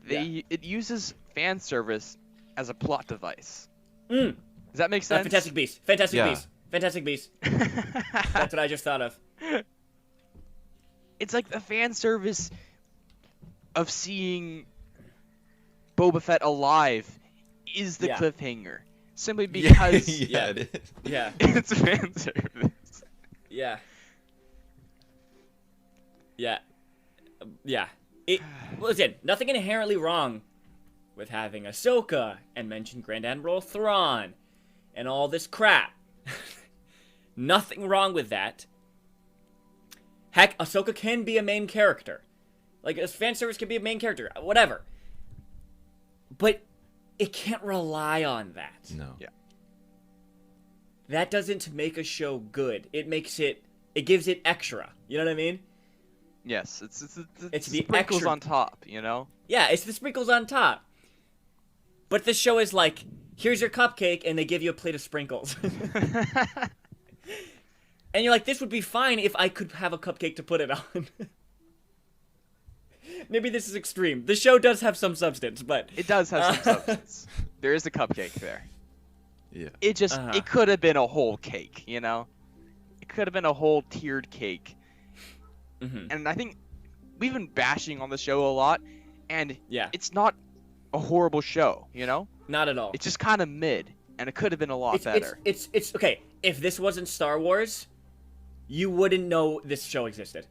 It uses fan service as a plot device. Does that make sense? Fantastic Beast. Fantastic Yeah. Beast. Fantastic Beast. That's what I just thought of. It's like the fan service of seeing Boba Fett alive is the Yeah. cliffhanger. Simply because yeah, it is. Yeah. it's fan service. Yeah. Yeah. Listen, nothing inherently wrong with having Ahsoka and mention Grand Admiral Thrawn and all this crap. Nothing wrong with that. Heck, Ahsoka can be a main character. Like, fan service can be a main character. Whatever. But it can't rely on that. No. Yeah. That doesn't make a show good. It gives it extra. You know what I mean? Yes, it's It's the the sprinkles extra- on top, you know? Yeah, it's the sprinkles on top. But this show is like, here's your cupcake, and they give you a plate of sprinkles. And you're like, this would be fine if I could have a cupcake to put it on. Maybe this is extreme. The show does have some substance, but... It does have some substance. There is a cupcake there. Yeah. It just, it could have been a whole cake, you know? It could have been a whole tiered cake. Mhm. And I think we've been bashing on the show a lot, and Yeah. it's not a horrible show, you know? Not at all. It's just kind of mid, and it could have been a lot better. It's okay. If this wasn't Star Wars, you wouldn't know this show existed.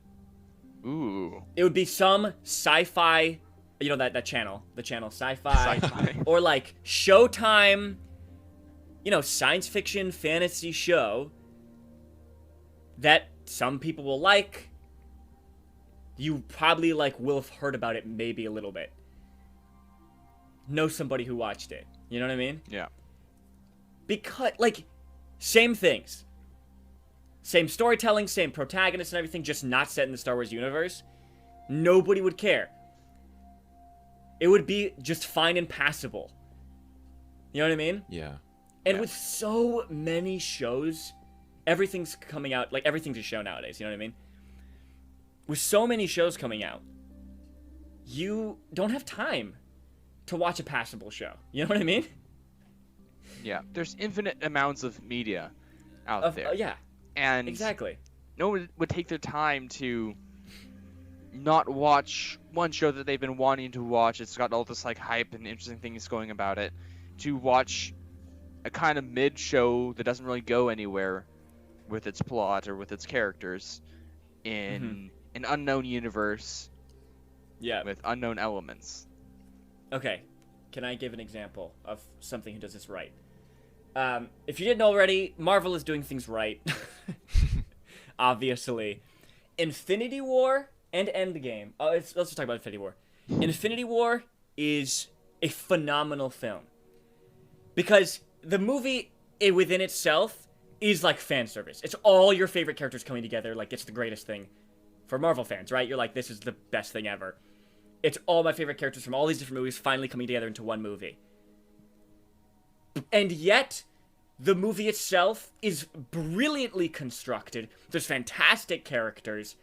Ooh. It would be some sci-fi, you know, that channel, the channel sci-fi, Sci-fi. or like Showtime, you know, science fiction fantasy show that some people will like. You probably will have heard about it maybe a little bit. Know somebody who watched it. You know what I mean? Yeah. Because same things. Same storytelling, same protagonists and everything, just not set in the Star Wars universe. Nobody would care. It would be just fine and passable. You know what I mean? Yeah. And Yeah. with so many shows, everything's coming out, everything's a show nowadays, you know what I mean? With so many shows coming out, you don't have time to watch a passable show. You know what I mean? Yeah. There's infinite amounts of media out there. Yeah, And exactly. no one would take their time to not watch one show that they've been wanting to watch. It's got all this hype and interesting things going about it. To watch a kind of mid show that doesn't really go anywhere with its plot or with its characters in an unknown universe Yeah. with unknown elements. Okay, can I give an example of something who does this right? If you didn't already, Marvel is doing things right. Obviously. Infinity War and Endgame. Let's just talk about Infinity War. Infinity War is a phenomenal film because the movie within itself is like fan service. It's all your favorite characters coming together. Like, it's the greatest thing for Marvel fans, right? You're like, this is the best thing ever. It's all my favorite characters from all these different movies finally coming together into one movie. And yet, the movie itself is brilliantly constructed. There's fantastic characters.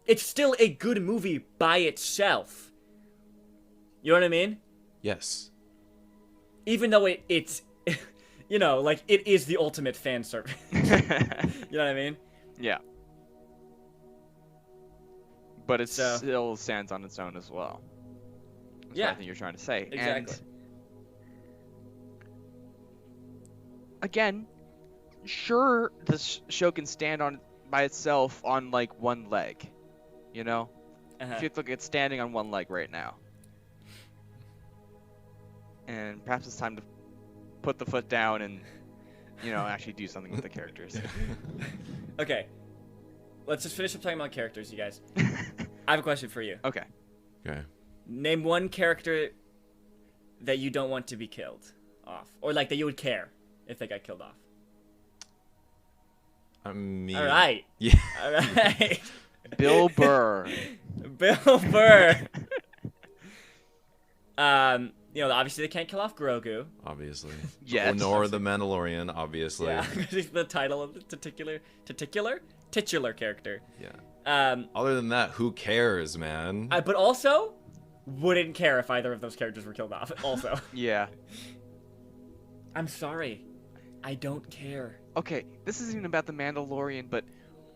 It's still a good movie by itself. You know what I mean? Yes. Even though it's, you know, like, it is the ultimate fan service. You know what I mean? Yeah. But it still stands on its own as well. That's what I think you're trying to say. Exactly. And again, sure, this show can stand on by itself on like one leg, you know. If you look at standing on one leg right now, and perhaps it's time to put the foot down and, you know, actually do something with the characters. Okay, let's just finish up talking about characters, you guys. I have a question for you. Okay. Okay. Name one character that you don't want to be killed off, or like that you would care if they got killed off. I mean. All right. Yeah. All right. Bill Burr. Bill Burr. You know, obviously they can't kill off Grogu. Obviously. Yes. Nor the Mandalorian, obviously. Yeah, the title of the titular character. Yeah. Other than that, who cares, man? But also, wouldn't care if either of those characters were killed off. Also. Yeah. I'm sorry, I don't care. Okay, this isn't even about the Mandalorian, but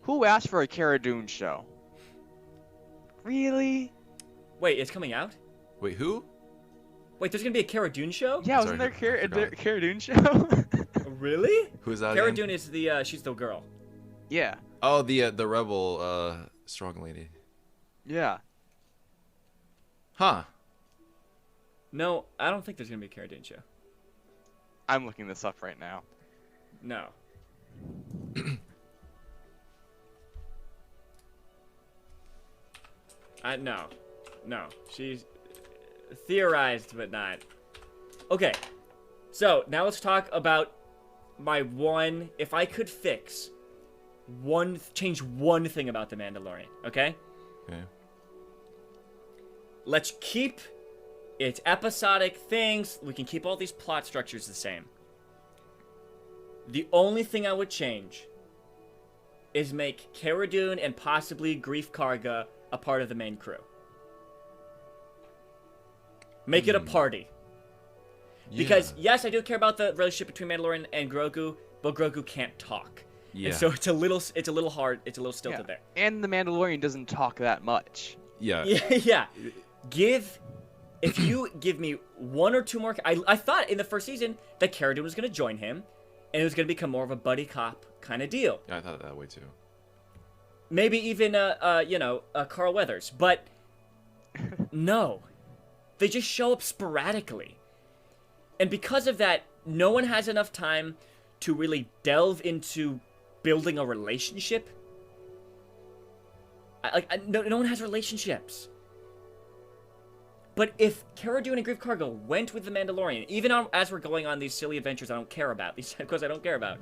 who asked for a Cara Dune show? Really? Wait, it's coming out? Wait, who? Wait, there's gonna be a Cara Dune show? Yeah, wasn't there a Cara Dune show? Really? Who's that? Cara again? Dune is the she's the girl. Yeah. Oh, the rebel strong lady. Yeah. Huh. No, I don't think there's gonna be a Cara Dune show. I'm looking this up right now. No. No. She's theorized, but not. Okay, so now let's talk about my one. If I could change one thing about the Mandalorian, okay? Okay. Let's keep its episodic things. We can keep all these plot structures the same. The only thing I would change is make Cara Dune and possibly Grief Karga a part of the main crew. Make it a party. Because, yes, I do care about the relationship between Mandalorian and Grogu, but Grogu can't talk. Yeah. And so it's a little hard, it's a little stilted there. And the Mandalorian doesn't talk that much. Yeah. Yeah. If you give me one or two more, I thought in the first season that Cara Dune was going to join him, and it was going to become more of a buddy cop kind of deal. Yeah, I thought that way too. Maybe even Carl Weathers, but no, they just show up sporadically, and because of that, no one has enough time to really delve into building a relationship. No one has relationships. But if Cara Dune and Grief Karga went with the Mandalorian, even as we're going on these silly adventures I don't care about, these side quests I don't care about,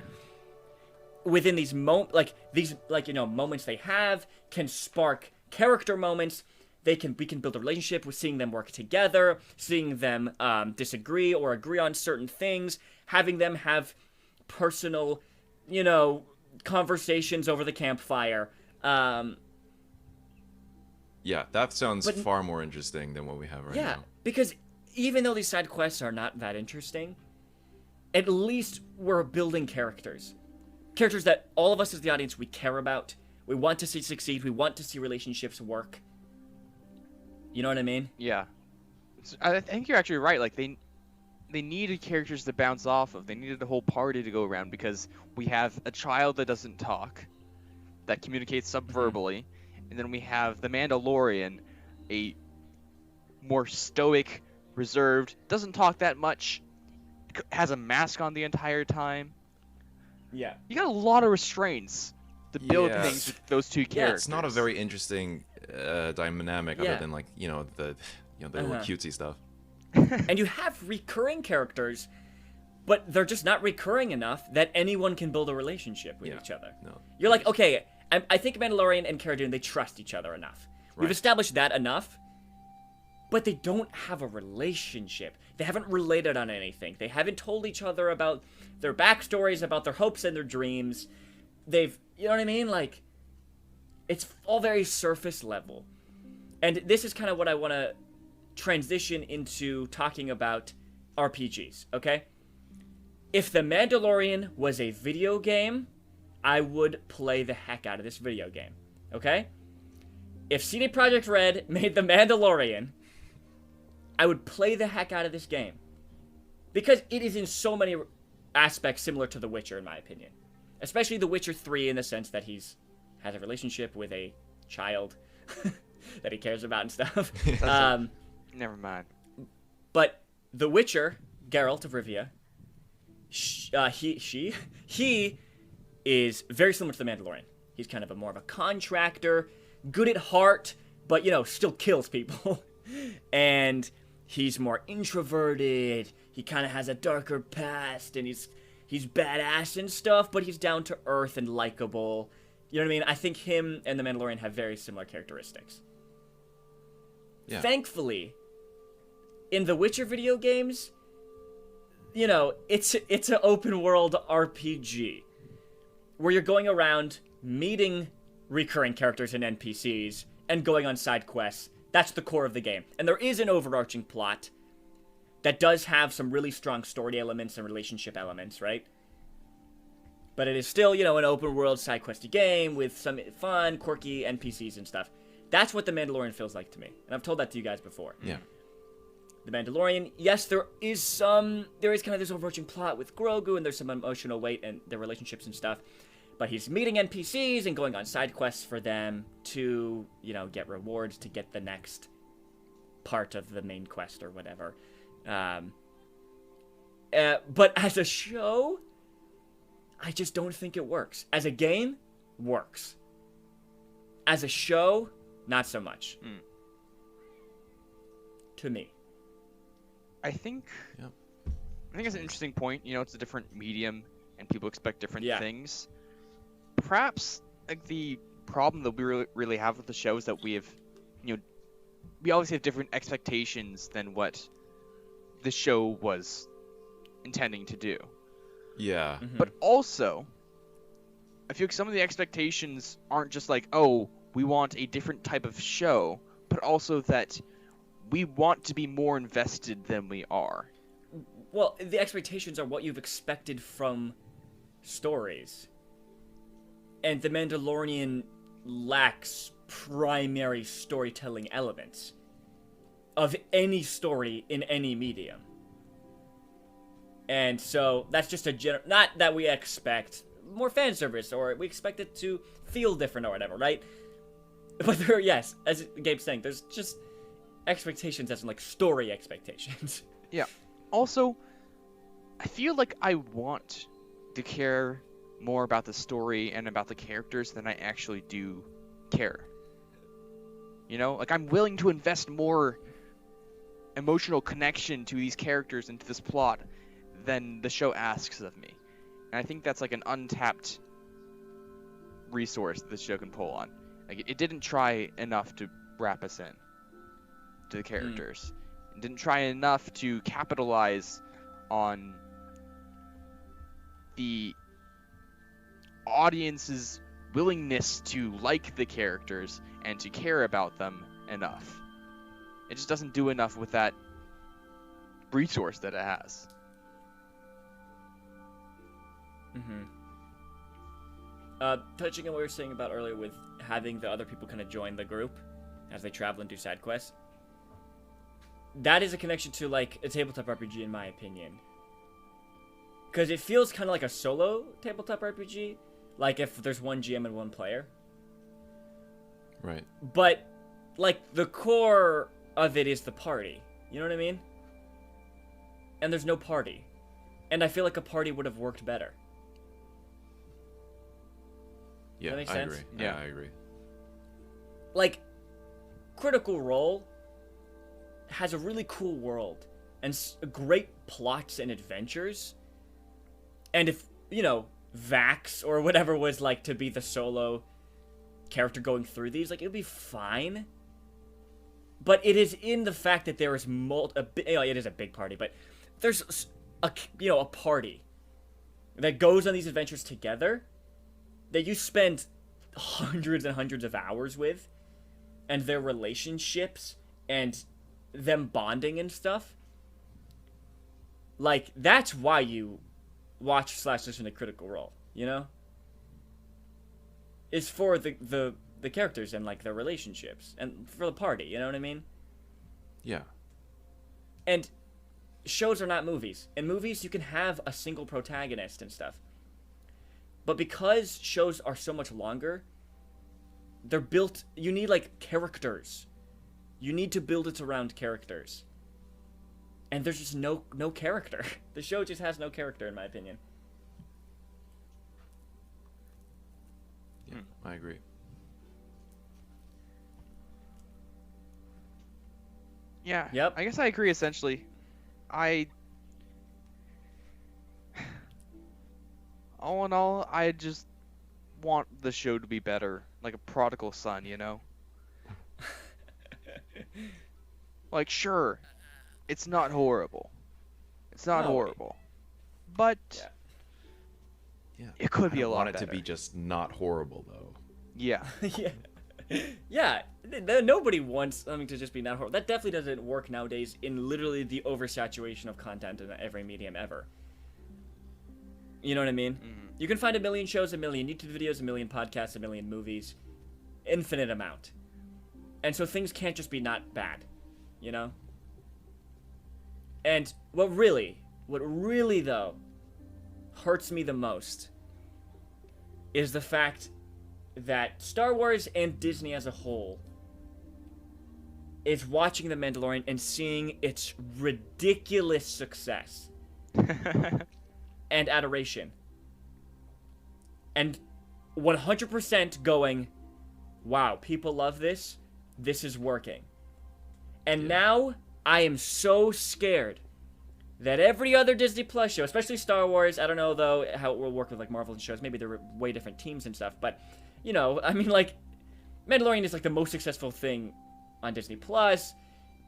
within these moments they have can spark character moments. We can build a relationship with seeing them work together, seeing them disagree or agree on certain things, having them have personal, conversations over the campfire. Yeah, that sounds far more interesting than what we have right now. Yeah, because even though these side quests are not that interesting, at least we're building characters. Characters that all of us as the audience, we care about. We want to see succeed. We want to see relationships work. You know what I mean? Yeah. I think you're actually right. Like, they needed characters to bounce off of. They needed a whole party to go around because we have a child that doesn't talk, that communicates subverbally, and then we have the Mandalorian, a more stoic, reserved, doesn't talk that much, has a mask on the entire time. Yeah. You got a lot of restraints to build things with those two characters. It's not a very interesting dynamic Yeah. other than like the little cutesy stuff. And you have recurring characters, but they're just not recurring enough that anyone can build a relationship with each other. No. You're like, okay, I think Mandalorian and Cara Dune, they trust each other enough. We've Right. established that enough, but they don't have a relationship. They haven't related on anything. They haven't told each other about their backstories, about their hopes and their dreams. You know what I mean? Like, it's all very surface level. And this is kind of what I want to transition into talking about RPGs, okay? If The Mandalorian was a video game, I would play the heck out of this video game, okay? If CD Projekt Red made The Mandalorian, I would play the heck out of this game. Because it is in so many aspects similar to The Witcher, in my opinion. Especially The Witcher 3 in the sense that has a relationship with a child that he cares about and stuff. Never mind. But The Witcher, Geralt of Rivia, he is very similar to The Mandalorian. He's kind of more of a contractor, good at heart, but, still kills people. And he's more introverted. He kind of has a darker past, and he's badass and stuff, but he's down to earth and likable. You know what I mean? I think him and The Mandalorian have very similar characteristics. Yeah. Thankfully, in the Witcher video games, it's an open world RPG where you're going around meeting recurring characters and NPCs and going on side quests. That's the core of the game. And there is an overarching plot that does have some really strong story elements and relationship elements, right? But it is still, an open world side questy game with some fun, quirky NPCs and stuff. That's what The Mandalorian feels like to me. And I've told that to you guys before. Yeah. The Mandalorian, yes, there is kind of this overarching plot with Grogu, and there's some emotional weight and their relationships and stuff. But he's meeting NPCs and going on side quests for them to, get rewards to get the next part of the main quest or whatever. But as a show, I just don't think it works. As a game, works. As a show, not so much. To me. I think Yep. it's an interesting point. It's a different medium, and people expect different Yeah. things. Perhaps like the problem that we really have with the show is that we have, we always have different expectations than what the show was intending to do. Yeah. Mm-hmm. But also, I feel like some of the expectations aren't just like, oh, we want a different type of show, but also that we want to be more invested than we are. Well, the expectations are what you've expected from stories. And The Mandalorian lacks primary storytelling elements of any story in any medium. And so that's just not that we expect more fan service or we expect it to feel different or whatever, right? But yes, as Gabe's saying, there's just expectations as in like story expectations. Yeah. Also, I feel like I want to care more about the story and about the characters than I actually do care. Like I'm willing to invest more emotional connection to these characters and to this plot than the show asks of me. And I think that's like an untapped resource that the show can pull on. Like it didn't try enough to wrap us in to the characters. It didn't try enough to capitalize on the audience's willingness to like the characters and to care about them enough. It just doesn't do enough with that resource that it has. Touching on what we were saying about earlier with having the other people kind of join the group as they travel and do side quests. That is a connection to like a tabletop RPG in my opinion. Because it feels kind of like a solo tabletop RPG. Like if there's one GM and one player. Right. But like the core of it is the party. You know what I mean? And there's no party. And I feel like a party would have worked better. Yeah, That makes I sense? agree. Yeah. I agree. Like, Critical Role has a really cool world and great plots and adventures. And if, Vax or whatever was like to be the solo character going through these, like, it would be fine. But it is in the fact that there is it is a big party, but there's a party that goes on these adventures together that you spend hundreds and hundreds of hours with, and their relationships and them bonding and stuff. Like, that's why you watch / listen to Critical Role, It's for the characters and, like, their relationships, and for the party, you know what I mean? Yeah. And shows are not movies. In movies, you can have a single protagonist and stuff. But because shows are so much longer, they're built... You need, like, characters. You need to build it around characters. And there's just no character. The show just has no character, in my opinion. Yeah, I agree. Yeah. Yep. I guess I agree essentially. All in all, I just want the show to be better, like a prodigal son, Like, sure, it's not horrible. It's not horrible. But Yeah. it could be a lot want it better. to be just not horrible, though. Yeah. Yeah. Nobody wants something to just be not horrible. That definitely doesn't work nowadays in literally the oversaturation of content in every medium ever. You know what I mean? Mm-hmm. You can find a million shows, a million YouTube videos, a million podcasts, a million movies. Infinite amount. And so things can't just be not bad. And what really, though, hurts me the most is the fact that Star Wars and Disney as a whole is watching The Mandalorian and seeing its ridiculous success and adoration. And 100% going, wow, people love this. This is working. And now I am so scared that every other Disney Plus show, especially Star Wars, I don't know, though, how it will work with, like, Marvel shows. Maybe they're way different teams and stuff. But, I mean, like, Mandalorian is, like, the most successful thing on Disney Plus.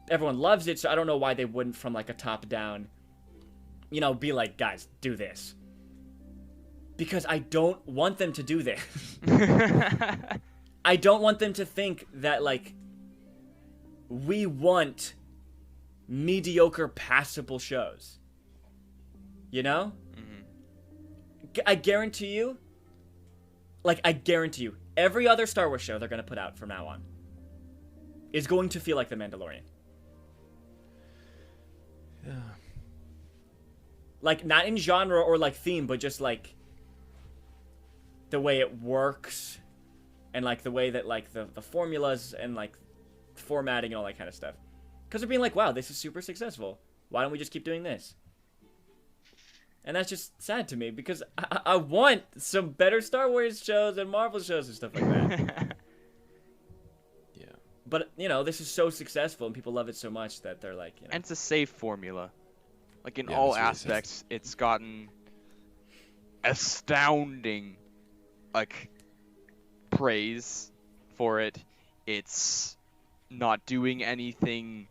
Everyone loves it, so I don't know why they wouldn't, from, like, a top-down, be like, guys, do this. Because I don't want them to do this. I don't want them to think that, like, we want mediocre, passable shows. Mm-hmm. I guarantee you, every other Star Wars show they're going to put out from now on is going to feel like The Mandalorian. Yeah. Like, not in genre or, like, theme, but just, like, the way it works and, like, the way that, like, the formulas and, like, formatting and all that kind of stuff. Because they're being like, wow, this is super successful. Why don't we just keep doing this? And that's just sad to me, because I want some better Star Wars shows and Marvel shows and stuff like that. Yeah. But, this is so successful and people love it so much that they're like, And it's a safe formula. Like, in Yeah, all it's really aspects, it's gotten astounding, like, praise for it. It's not doing anything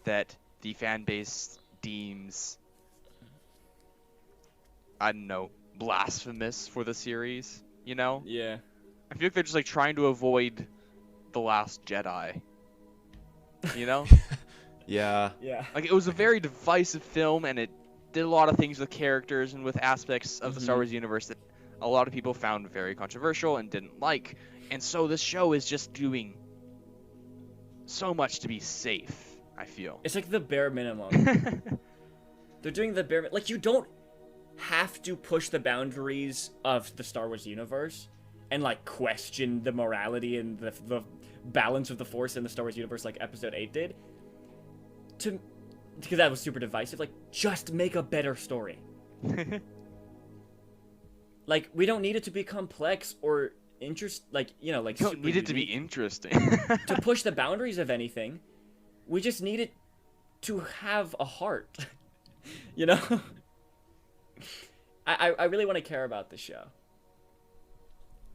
that the fan base deems, I don't know, blasphemous for the series, Yeah. I feel like they're just, like, trying to avoid The Last Jedi, Yeah. Yeah. Like, it was a very divisive film, and it did a lot of things with characters and with aspects of the Star Wars universe that a lot of people found very controversial and didn't like. And so this show is just doing so much to be safe, I feel. It's like the bare minimum. They're doing the bare... Like, you don't have to push the boundaries of the Star Wars universe and, like, question the morality and the balance of the Force in the Star Wars universe like Episode 8 did. Because that was super divisive. Like, just make a better story. Like, we don't need it to be complex or like You don't super need it to be unique interesting. to push the boundaries of anything. We just need it to have a heart. You know? I really want to care about the show.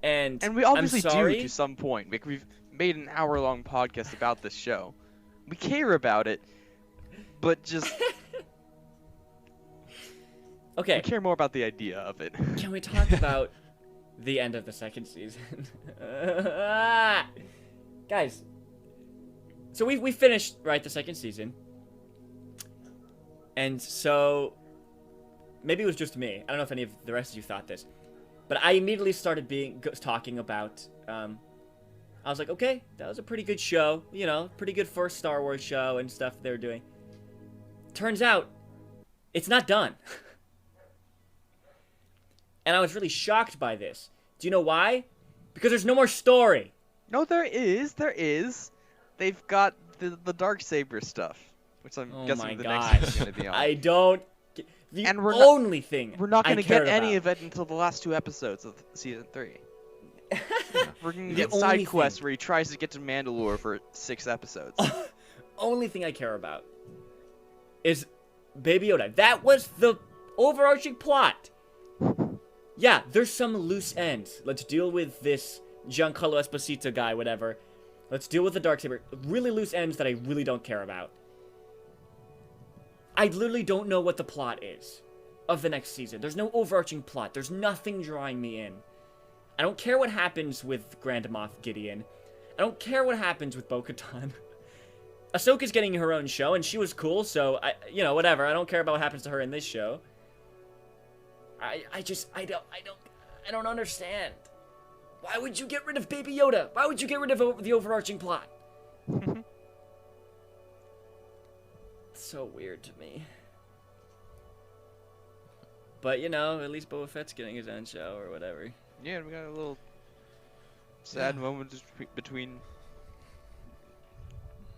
And And we obviously I'm sorry. do to some point. Like, we've made an hour-long podcast about this show. We care about it, but just Okay, we care more about the idea of it. can we talk about the end of the second season? Guys, so we finished, right, the second season. And so maybe it was just me. I don't know if any of the rest of you thought this. But I immediately started talking about I was like, okay, that was a pretty good show, pretty good first Star Wars show and stuff they were doing. Turns out it's not done. And I was really shocked by this. Do you know why? Because there's no more story. No, there is. They've got the Darksaber stuff, which I'm Oh guessing my the gosh. next season's gonna be on. I don't. The And we're only thing We're not I gonna cared get any about- of it until the last 2 episodes of season 3. We're gonna The get only side thing- quests where he tries to get to Mandalore for 6 episodes. Only thing I care about is Baby Yoda. That was the overarching plot. Yeah, there's some loose ends. Let's deal with this Giancarlo Esposito guy, whatever. Let's deal with the Darksaber. Really loose ends that I really don't care about. I literally don't know what the plot is of the next season. There's no overarching plot. There's nothing drawing me in. I don't care what happens with Grand Moff Gideon. I don't care what happens with Bo-Katan. Ahsoka's getting her own show, and she was cool, so, whatever. I don't care about what happens to her in this show. I don't understand. Why would you get rid of Baby Yoda? Why would you get rid of the overarching plot? It's so weird to me. But, at least Boba Fett's getting his own show or whatever. Yeah, we got a little sad moment between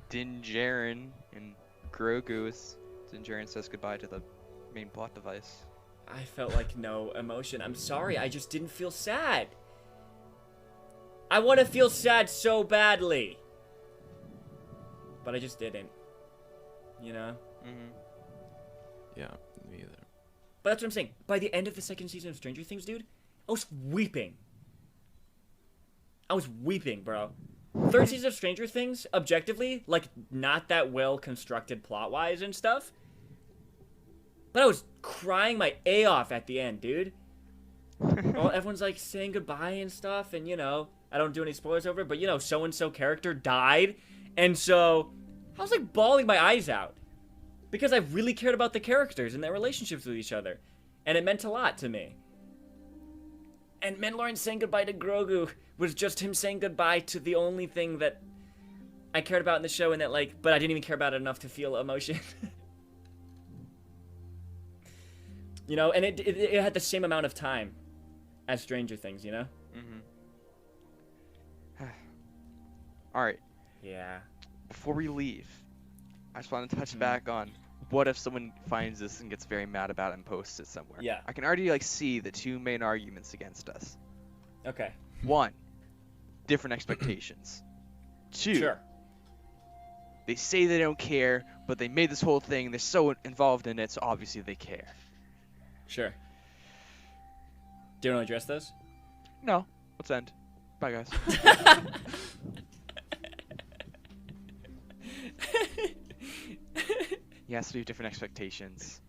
Din Djarin and Grogu as Din Djarin says goodbye to the main plot device. I felt like no emotion. I'm sorry, I just didn't feel sad. I want to feel sad so badly. But I just didn't. Mm-hmm. Yeah, me either. But that's what I'm saying. By the end of the second season of Stranger Things, dude, I was weeping. I was weeping, bro. Third season of Stranger Things, objectively, not that well constructed plot-wise and stuff. But I was crying my A off at the end, dude. Well, everyone's, saying goodbye and stuff, and, I don't do any spoilers over it, but, so-and-so character died. And so, I was, bawling my eyes out. Because I really cared about the characters and their relationships with each other. And it meant a lot to me. And Mandalorian saying goodbye to Grogu was just him saying goodbye to the only thing that I cared about in the show, and that, but I didn't even care about it enough to feel emotion. And it had the same amount of time as Stranger Things, Mm-hmm. Alright, Yeah. before we leave, I just want to touch back on what if someone finds this and gets very mad about it and posts it somewhere. Yeah. I can already see the 2 main arguments against us. Okay. 1, different expectations. 2, Sure. they say they don't care, but they made this whole thing, they're so involved in it, so obviously they care. Sure. Do you want to address those? No, let's end. Bye, guys. Yes, we have different expectations.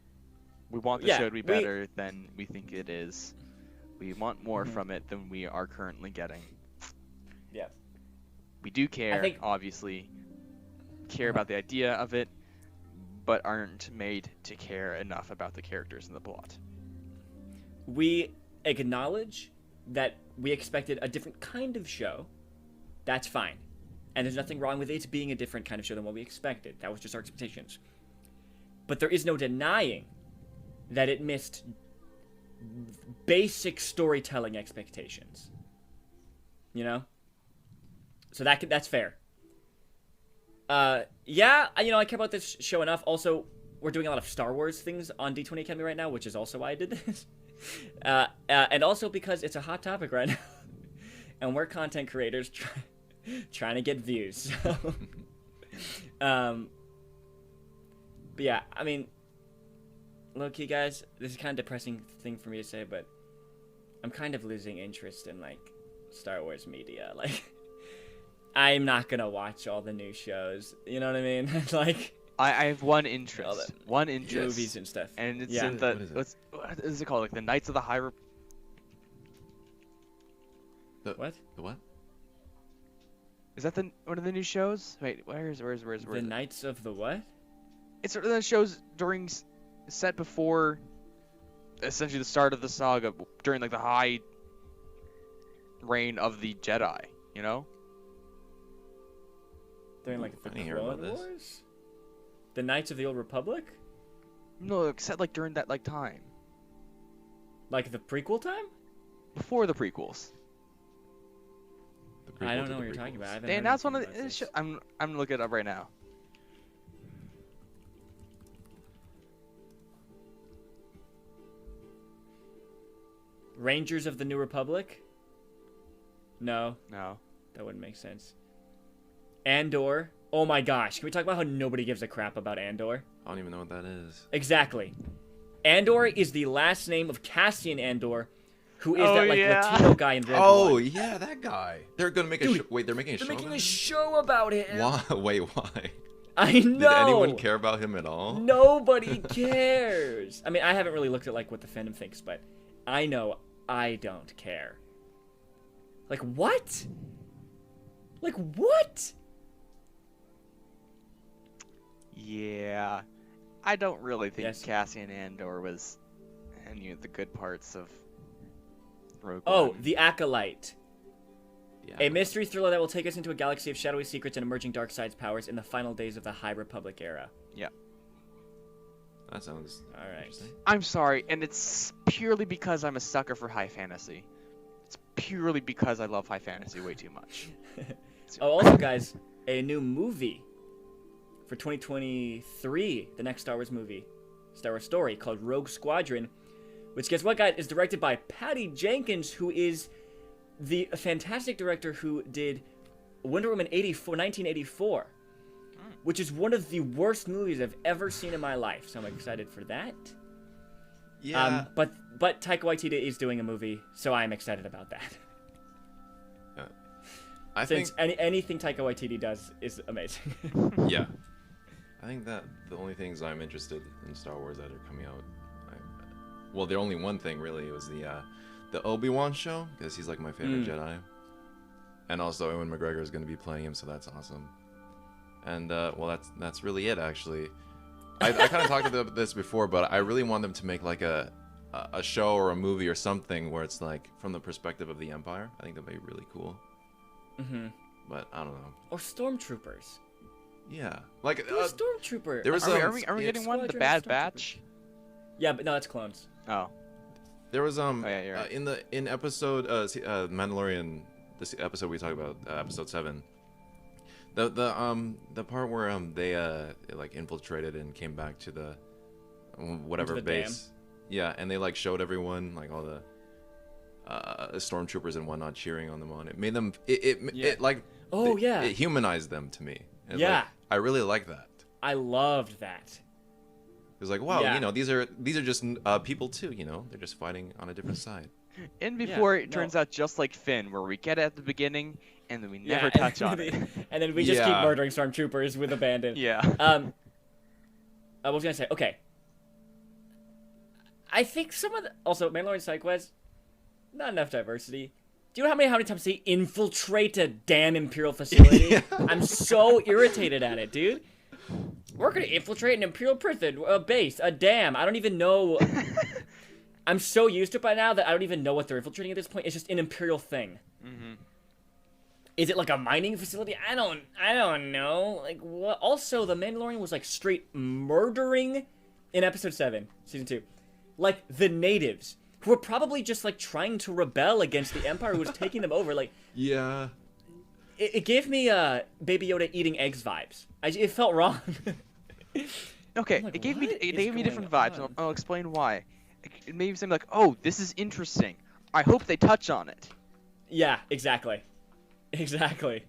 We want the Yeah, show to be better than we think it is. We want more from it than we are currently getting. Yeah. We do care, think- obviously, care about the idea of it, but aren't made to care enough about the characters and the plot. We acknowledge that we expected a different kind of show. That's fine. And there's nothing wrong with it being a different kind of show than what we expected. That was just our expectations. But there is no denying that it missed basic storytelling expectations. So that's fair. Yeah, I care about this show enough. Also, we're doing a lot of Star Wars things on D20 Academy right now, which is also why I did this. And also because it's a hot topic right now. and we're content creators trying to get views. So, but yeah, I mean, low-key, guys, this is kind of depressing thing for me to say, but I'm kind of losing interest in, like, Star Wars media. Like, I'm not gonna watch all the new shows. You know what I mean? Like, I have one interest. One interest. Movies and stuff. And it's Yeah. in the What is it? what is it called? Like the Knights of the High What? The what? Is that the one of the new shows? Wait, where's The Knights of the what? It's one of the shows set before essentially the start of the saga during like the high reign of the Jedi, you know? During like the I didn't hear about Clone this. Wars? The Knights of the Old Republic? No, set like during that like time. Like the prequel time? Before the prequels. The I prequel don't to know what the you're talking prequels. about. I haven't They heard announced one anything of about the this. I'm gonna look it up right now. Rangers of the New Republic? No, No. that wouldn't make sense. Andor? Oh my gosh, can we talk about how nobody gives a crap about Andor? I don't even know what that is. Exactly. Andor is the last name of Cassian Andor, who is Oh, that like yeah. Latino guy in Rogue Oh One. yeah, that guy. They're gonna make a Dude, show. Wait, they're making a They're show. making about a him? show about him. Why? Wait, why? I Did know. anyone care about him at all? Nobody cares. I mean, I haven't really looked at like what the fandom thinks, but I know I don't care. Like what? Like what? Yeah. I don't really think Yes. Cassian Andor was any of the good parts of Rogue Oh, One. The Acolyte. Yeah. A mystery thriller that will take us into a galaxy of shadowy secrets and emerging dark side's powers in the final days of the High Republic era. That sounds All right. interesting. I'm sorry, and it's purely because I'm a sucker for high fantasy. It's purely because I love high fantasy way too much. Oh, also, guys, a new movie for 2023, the next Star Wars movie, Star Wars story, called Rogue Squadron, which, guess what, guys, is directed by Patty Jenkins, who is the fantastic director who did Wonder Woman 1984, which is one of the worst movies I've ever seen in my life. So I'm excited for that. Yeah. But Taika Waititi is doing a movie, so I'm excited about that. I think. Since anything Taika Waititi does is amazing. Yeah. I think that the only things I'm interested in Star Wars that are coming out, well, the only one thing really was the Obi-Wan show, because he's like my favorite Jedi, and also Ewan McGregor is going to be playing him, so that's awesome. And well, that's really it actually. I kind of talked about this before, but I really want them to make like a show or a movie or something where it's like from the perspective of the Empire. I think that'd be really cool. Mm-hmm. But I don't know. Or Stormtroopers. Yeah, like Do a Stormtrooper. there was Are we yeah, getting one? The Squadron Bad Stormtroopers. Batch? Yeah, but no, it's clones. Oh. there was yeah, you're right. in episode Mandalorian, this episode we talked about, episode 7. The part where they like infiltrated and came back to the whatever the base. Yeah, and they like showed everyone, like all the stormtroopers and whatnot cheering on them on. It made them it like Oh, yeah. it humanized them to me. And, Yeah. like, I really like that. I loved that. It was like, wow, Yeah. you know, these are just people too, you know, they're just fighting on a different side. And before it no. turns out just like Finn, where we get it at the beginning and then we never Yeah, touch on it. And then we just keep Yeah. murdering Stormtroopers with abandon. Yeah. I was gonna say, okay. I think some of the also Mandalorian side quests, not enough diversity. Do you know how many times they infiltrate a damn Imperial facility? Yeah. I'm so irritated at it, dude. We're gonna infiltrate an Imperial prison, a base, a dam. I don't even know. I'm so used to it by now that I don't even know what they're infiltrating at this point. It's just an Imperial thing. Mm-hmm. Is it like a mining facility? I don't know. Like what? Also, the Mandalorian was like straight murdering in episode 7, season 2, like the natives who were probably just like trying to rebel against the Empire who was taking them over. Like Yeah. it gave me Baby Yoda eating eggs vibes. It felt wrong. Okay, I'm like, it gave me what is different going vibes. And on? I'll explain why. It made me seem like, oh, this is interesting. I hope they touch on it. Yeah, exactly. Exactly.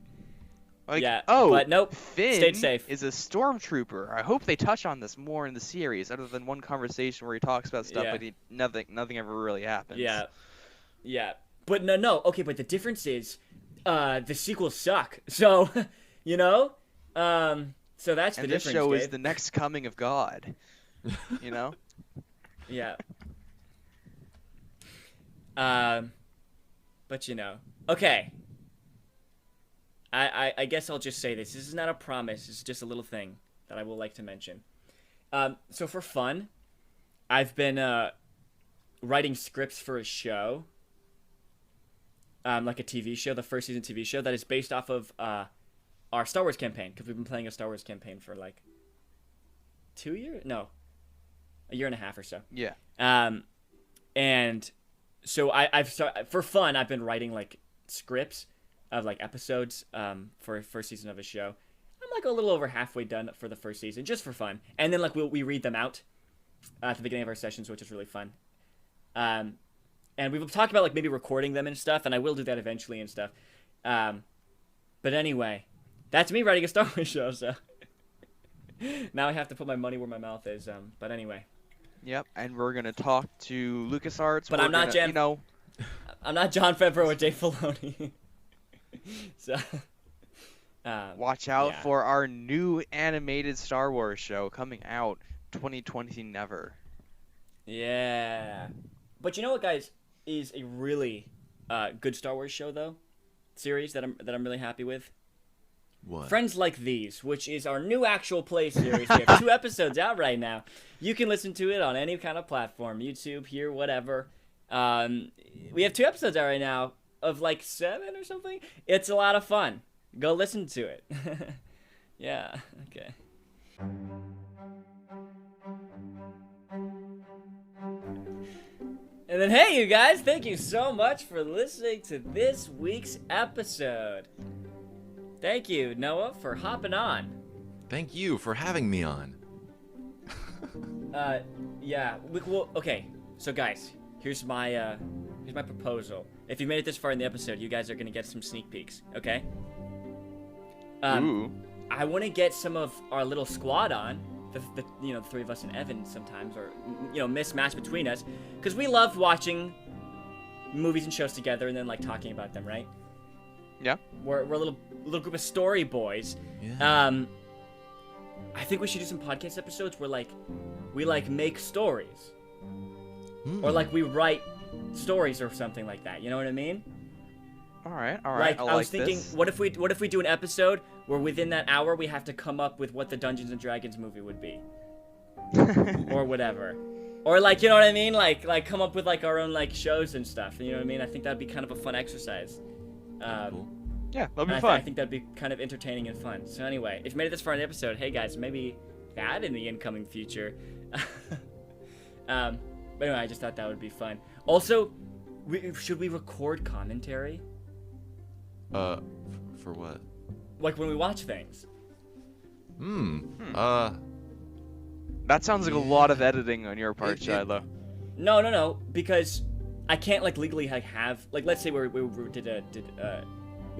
Like, yeah. oh, but nope. Finn Stayed safe. is a stormtrooper. I hope they touch on this more in the series, other than one conversation where he talks about stuff, Yeah. but nothing ever really happens. Yeah. Yeah. But no. Okay, but the difference is, the sequels suck. So, you know, so that's And the this difference. show Gabe. is the next coming of God. You know. Yeah. But you know, okay. I guess I'll just say this. This is not a promise. It's just a little thing that I will like to mention. So for fun, I've been writing scripts for a show. Like a TV show, the first season TV show that is based off of our Star Wars campaign, because we've been playing a Star Wars campaign for like 2 years? No, a year and a half or so. Yeah. And so I've started, for fun, I've been writing like scripts of like episodes for a first season of a show. I'm like a little over halfway done for the first season, just for fun. And then like we read them out at the beginning of our sessions, which is really fun. And we've talked about like maybe recording them and stuff, and I will do that eventually and stuff. But anyway, that's me writing a Star Wars show, so now I have to put my money where my mouth is. But anyway. Yep, and we're gonna talk to LucasArts. But I'm not You know, I'm not Jon Favreau or Dave Filoni. So, watch out yeah. for our new animated Star Wars show coming out 2020 never. Yeah. But you know what, guys, is a really good Star Wars show though, series that I'm really happy with. What? Friends Like These, which is our new actual play series. We have 2 episodes out right now. You can listen to it on any kind of platform, YouTube, here, whatever. We have 2 episodes out right now of like 7 or something. It's a lot of fun. Go listen to it. Yeah. Okay. And then, hey, you guys, thank you so much for listening to this week's episode. Thank you, Noah, for hopping on. Thank you for having me on. Yeah. Well, okay. So, guys, here's my proposal. If you made it this far in the episode, you guys are gonna get some sneak peeks. Okay. Ooh. I want to get some of our little squad on. The 3 of us and Evan sometimes, or mismatch between us, because we love watching movies and shows together and then like talking about them, right? Yeah. We're a little group of story boys. Yeah. I think we should do some podcast episodes where like we like make stories, or like we write stories or something like that. You know what I mean? All right. Like I was thinking, this. what if we do an episode where within that hour we have to come up with what the Dungeons and Dragons movie would be, or whatever, or like you know what I mean, like come up with like our own like shows and stuff. You know what I mean? I think that'd be kind of a fun exercise. Cool. Yeah, that'd be I fun. think that'd be kind of entertaining and fun. So anyway, if you made it this far in the episode, hey guys, maybe that in the incoming future. But anyway, I just thought that would be fun. Also, should we record commentary? For what? Like when we watch things. That sounds like a lot of editing on your part, Shiloh. No, because I can't like legally like have like let's say we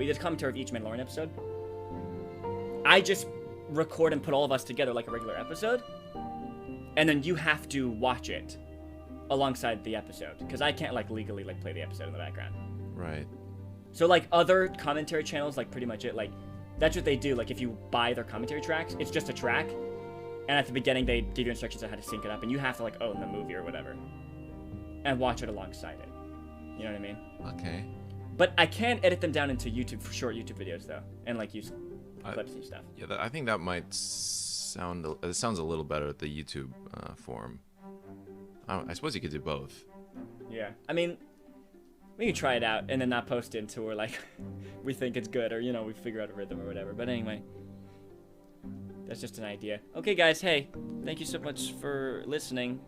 did commentary of each Mandalorian episode. I just record and put all of us together like a regular episode, and then you have to watch it alongside the episode because I can't like legally like play the episode in the background. Right. So like other commentary channels, like pretty much it, like that's what they do. Like if you buy their commentary tracks, it's just a track, and at the beginning they give you instructions on how to sync it up, and you have to like own the movie or whatever, and watch it alongside it. You know what I mean? Okay. But I can edit them down into YouTube for short YouTube videos though, and like use clips and stuff. Yeah, I think that might sound. It sounds a little better at the YouTube form. I suppose you could do both. Yeah, I mean, we can try it out and then not post it until we're like, we think it's good, or we figure out a rhythm or whatever. But anyway, that's just an idea. Okay, guys, hey, thank you so much for listening.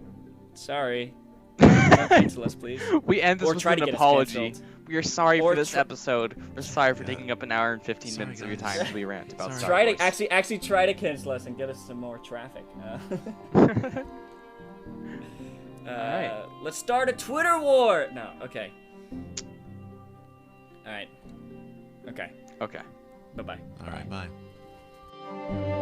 Sorry. Don't cancel us, please. We end this Or with try to an get us apology. canceled. We are sorry Or for this episode. We're sorry for Yeah. taking up an hour and 15 Sorry, minutes of your guys. time as we rant about Sorry. Star Try Wars. to actually try to cancel us and get us some more traffic. Alright. Let's start a Twitter war. No, okay. All right. Okay. Okay. Bye-bye. All right, bye.